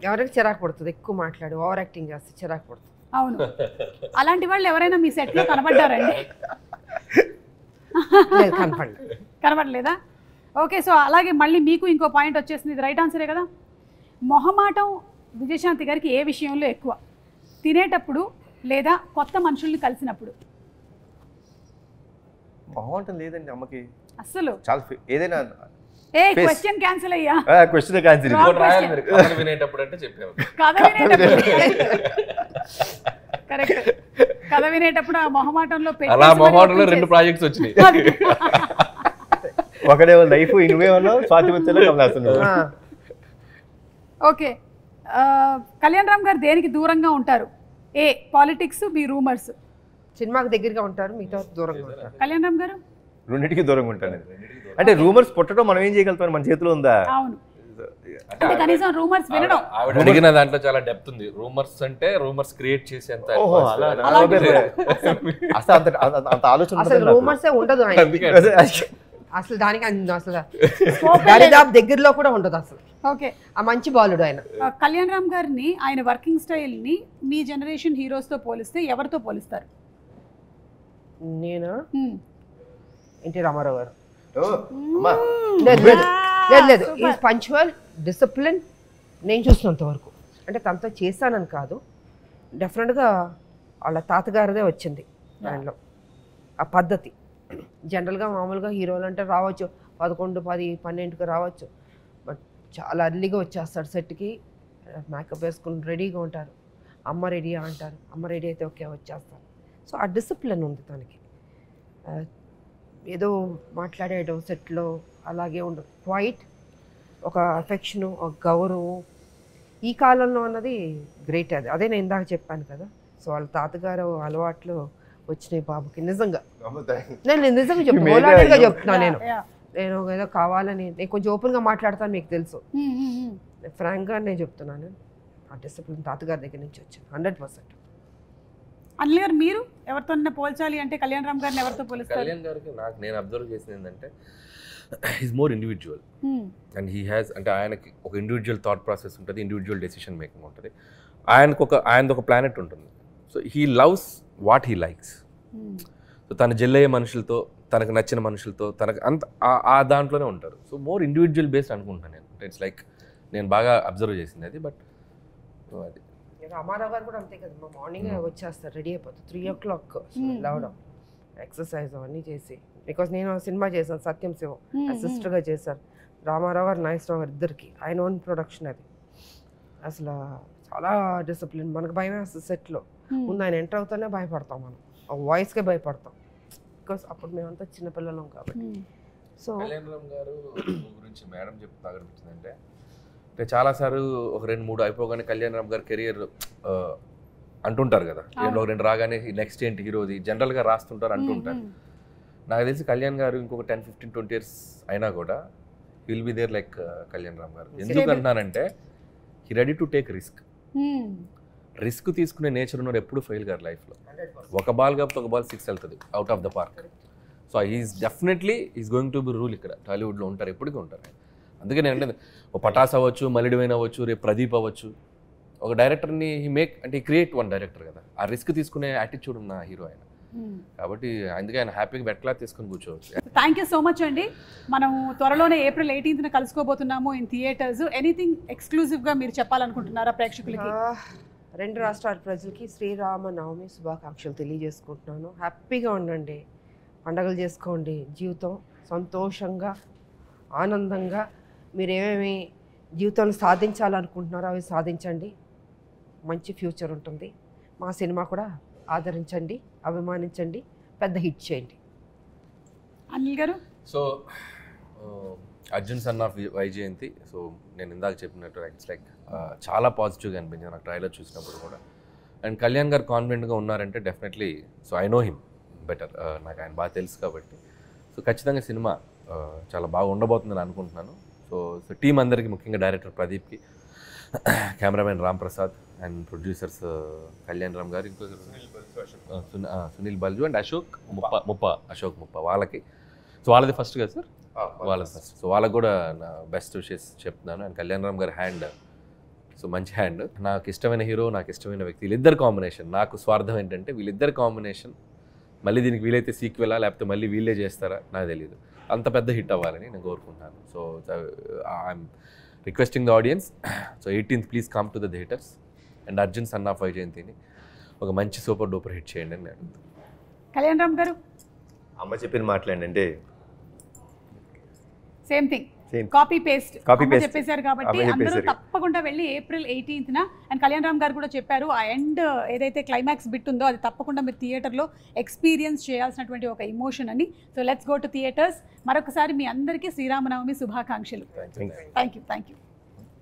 ఎవరికి చిరాకు పడుతుంది? ఎక్కువ మాట్లాడి ఓవర్ యాక్టింగ్ చేస్తే చిరాకు పడుతుంది. అవును, అలాంటి వాళ్ళు ఎవరైనా మీ సెట్లో కనబడ్డారండి? కనబడలేదా? ఓకే, సో అలాగే మళ్ళీ మీకు ఇంకో పాయింట్ వచ్చేసింది, ఇది రైట్ ఆన్సరే కదా. మొహమాటం విజయశాంతి గారికి ఏ విషయంలో ఎక్కువ? తినేటప్పుడు లేదా కొత్త మనుషుల్ని కలిసినప్పుడు? మొహమాటం లేదండి అమ్మకి అస్సలు. చాలా ఏదైనా ఏ క్వశ్చన్ క్యాన్సిల్ అయ్యా? Question cancel. కథ వినేటప్పుడు అంటే చెప్పాను. కథ వినేటప్పుడు కరెక్ట్. కథ వినేటప్పుడు ఆ మొహమాటంలో అలా మొహమాటంలో 2 ప్రాజెక్ట్స్ వచ్చినాయి. ఒకడేమో లైఫ్, ఇనువేమో స్వాతిమత్యలో కమలాసనం. ఓకే, కళ్యాణ్ రామ్ గారు దేనికి దూరంగా ఉంటారు? ఏ పాలిటిక్స్, బి రూమర్స్. సినిమాకి దగ్గరగా ఉంటారు, మిగతా దూరంగా ఉంటారు. కళ్యాణ్ రామ్ గారు రెండింటికి దూరంగా ఉంటాను. అంటే రూమర్స్ పుట్టడం మనం ఏం చేయగలుగుతాం, మన చేతిలో ఉందా? అవును, అంటే కనీసం రూమర్స్ వినడం. ఆవిడ అడిగిన దాంట్లో చాలా డెప్త్ ఉంది. రూమర్స్ అంటే రూమర్స్ క్రియేట్ చేసేంత అంత ఆలోచన. అసలు రూమర్సే ఉండదు అసలు, దానికి అసలు దరిదాపు దగ్గరలో కూడా ఉండదు అసలు. ఓకే, ఆ మంచి బాలుడు ఆయన. కళ్యాణ్ రామ్ గారిని, ఆయన వర్కింగ్ స్టైల్ని మీ జనరేషన్ హీరోస్తో పోలిస్తే ఎవరితో పోలిస్తారు? నేను ఎన్టీ రామారావు గారు. లేదు లేదు, ఈజ్ పంక్చువల్, డిసిప్లిన్. నేను చూసినంత వరకు, అంటే తనతో చేశానని కాదు, డెఫినెట్గా వాళ్ళ తాతగారిదే వచ్చింది దానిలో ఆ పద్ధతి. జనరల్గా మామూలుగా హీరోలు అంటే రావచ్చు 11, 10, 12కి రావచ్చు, బట్ చాలా అర్లీగా వచ్చేస్తాడు సెట్కి. మేకప్ వేసుకుని రెడీగా ఉంటారు. అమ్మ రెడీయా అంటారు, అమ్మ రెడీ అయితే ఓకే వచ్చేస్తారు. సో ఆ డిసిప్లిన్ ఉంది తనకి. ఏదో మాట్లాడేయడం సెట్లో అలాగే ఉండదు. క్వైట్, ఒక అఫెక్షను, ఒక గౌరవం ఈ కాలంలో అన్నది గ్రేట్. అదే నేను ఇందాక చెప్పాను కదా. సో వాళ్ళ తాతగారు అలవాట్లు వచ్చినాయి బాబుకి. నిజంగా నేను నిజంగా చెప్తాను, చెప్తున్నాను. నేను ఏదో కావాలని, నేను కొంచెం ఓపెన్గా మాట్లాడతాను, మీకు తెలుసు. ఫ్రాంక్గా నేను చెప్తున్నాను, ఆ డిసిప్లిన్ తాతగారి దగ్గర నుంచి వచ్చింది 100%. అనిల్ గారు, మీరు ఎవరితో పోల్చాలి అంటే కళ్యాణ్ రామ్ గారిని ఎవరితో పోలిస్తారు? కళ్యాణ్ గారికి నాకు నేను అబ్జర్వ్ చేసింది ఏంటంటే, he's more individual and he has, అంటే ఆయనకి ఒక ఇండివిజువల్ థాట్ ప్రాసెస్ ఉంటుంది, ఇండివిజువల్ డెసిషన్ మేకింగ్ ఉంటుంది. ఆయనది ఒక ప్లానెట్ ఉంటుంది. So he loves what he likes. So తను జెల్లయ్యే మనుషులతో, తనకు నచ్చిన మనుషులతో, తనకు అంత ఆ దాంట్లోనే ఉంటారు. సో మోర్ ఇండివిజువల్ బేస్డ్ అనుకుంటాను నేను. ఇట్స్ లైక్ నేను బాగా అబ్జర్వ్ చేసింది అది. బట్ అది రామారావు గారు కూడా అంతే కదా, మా మార్నింగ్ వచ్చేస్తారు, రెడీ అయిపోతారు 3 o'clock లేవడం, ఎక్సర్సైజ్ అవన్నీ చేసి. బికాస్ నేను సినిమా చేశాను సత్యం శివం, సిస్టర్గా చేశాను. రామారావు గారు నాగేశ్వరరావు గారు ఇద్దరికి ఆయన ఓన్ ప్రొడక్షన్ అది. అసలు చాలా డిసిప్లిన్. మనకు భయం అసలు సెట్లో ముందు ఆయన ఎంటర్ అవుతానే భయపడతాం, మనం ఆ వాయిస్కే భయపడతాం. బికాస్ అప్పుడు మేమంతా చిన్నపిల్లలం కాబట్టి. సో కళ్యాణ్ రామ్ గారు గురించి మేడం చెప్తే అనిపించింది అంటే చాలాసార్లు ఒక 2-3 అయిపోగానే కళ్యాణ్ రామ్ గారి కెరియర్ అంటుంటారు కదా, ఒక 2 రాగానే నెక్స్ట్ ఏంటి హీరోది జనరల్గా రాస్తుంటారు అంటుంటారు. నాకు తెలిసి కళ్యాణ్ గారు ఇంకొక 10, 15, 20 years అయినా కూడా will be there like Kalyan Ram garu. ఎందుకు అంటున్నానంటే he ready to take risk తీసుకునే నేచర్ ఉన్నారు, ఎప్పుడు ఫెయిల్ గారు లైఫ్లో. ఒక బాల్ కాబట్టి ఒక బాల్ 6 వెళ్తుంది out of the park. So is definitely is going to be rule ఇక్కడ టాలీవుడ్లో ఉంటారు, ఎప్పటికీ ఉంటారు. అందుకే నేను అంటే ఒక పటాస్ అవ్వచ్చు, మలిడివైన్ అవ్వచ్చు, రేపు ప్రదీప్ అవ్వచ్చు, ఒక డైరెక్టర్ని అంటే క్రియేట్ వన్ డైరెక్టర్ కదా, ఆ రిస్క్ తీసుకునే యాటిట్యూడ్ ఉన్న హీరో ఆయన. కాబట్టి అందుకే ఆయన హ్యాపీగా బెట్లా తీసుకొని కూర్చోవచ్చు. థ్యాంక్ యూ సో మచ్ అండి. మనం త్వరలోనే April 18th కలుసుకోబోతున్నాము ఇన్ థియేటర్స్. ఎనీథింగ్ ఎక్స్క్లూజివ్గా మీరు చెప్పాలనుకుంటున్నారా ప్రేక్షకులకి? 2 రాష్ట్రాల ప్రజలకి శ్రీరామనవమి శుభాకాంక్షలు తెలియజేసుకుంటున్నాను. హ్యాపీగా ఉండండి, పండగలు చేసుకోండి, జీవితం సంతోషంగా ఆనందంగా మీరు ఏమేమి జీవితంలో సాధించాలనుకుంటున్నారో అవి సాధించండి. మంచి ఫ్యూచర్ ఉంటుంది. మా సినిమా కూడా ఆదరించండి, అభిమానించండి, పెద్ద హిట్ చేయండి. అనిల్ గారు? So Arjun son of Vyjayanthi. So నేను ఇందాక చెప్పినట్టు ఇట్స్ లైక్ చాలా పాజిటివ్గా అనిపించింది నాకు ట్రైలర్ చూసినప్పుడు కూడా. అండ్ కళ్యాణ్ గారు కాన్ఫిడెంట్గా ఉన్నారంటే definitely, so I know him better, నాకు ఆయన బాగా తెలుసు కాబట్టి. సో ఖచ్చితంగా సినిమా చాలా బాగా ఉండబోతుందని అనుకుంటున్నాను. సో టీం అందరికీ, ముఖ్యంగా డైరెక్టర్ ప్రదీప్కి, cameraman Ram Prasad and producers Kalyan Ram garu, ఇంకో సునీల్ బల్జు అండ్ అశోక్ ముప్ప వాళ్ళకి. సో వాళ్ళది ఫస్ట్ కదా సార్? వాళ్ళది ఫస్ట్. సో వాళ్ళకి కూడా నా బెస్ట్ విషెస్ చెప్తున్నాను. అండ్ కళ్యాణ్ రామ్ గారి హ్యాండ్, సో మంచి హ్యాండ్. నాకు ఇష్టమైన హీరో, నాకు ఇష్టమైన వ్యక్తి, వీళ్ళిద్దరు కాంబినేషన్. నాకు స్వార్థం ఏంటంటే వీళ్ళిద్దరు కాంబినేషన్ మళ్ళీ దీనికి వీలైతే సీక్వెలా లేకపోతే మళ్ళీ వీళ్ళే చేస్తారా నాకు తెలియదు, అంత పెద్ద హిట్ అవ్వాలని నేను కోరుకుంటున్నాను. So I'm requesting the audience, so 18th please come to the theatres and Arjun son of వైజయంతిని ఒక మంచి సూపర్ డూపర్ హిట్ చేయండి అని నేను. కళ్యాణ్ రామ్ గారు? అమ్మ చెప్పిన మాట్లాడండి, సేమ్ థింగ్, కాపీ పేస్ట్ చెప్పేశారు కాబట్టి అందరూ తప్పకుండా వెళ్ళి April 18th and Kalyan Ram గారు కూడా చెప్పారు ఆ ఎండ్ ఏదైతే క్లైమాక్స్ బిట్ ఉందో అది తప్పకుండా మీరు థియేటర్లో ఎక్స్పీరియన్స్ చేయాల్సినటువంటి ఒక ఎమోషన్ అని. So let's go to theatres. మరొకసారి మీ అందరికీ శ్రీరామనవమి శుభాకాంక్షలు. Thank you. Thank you.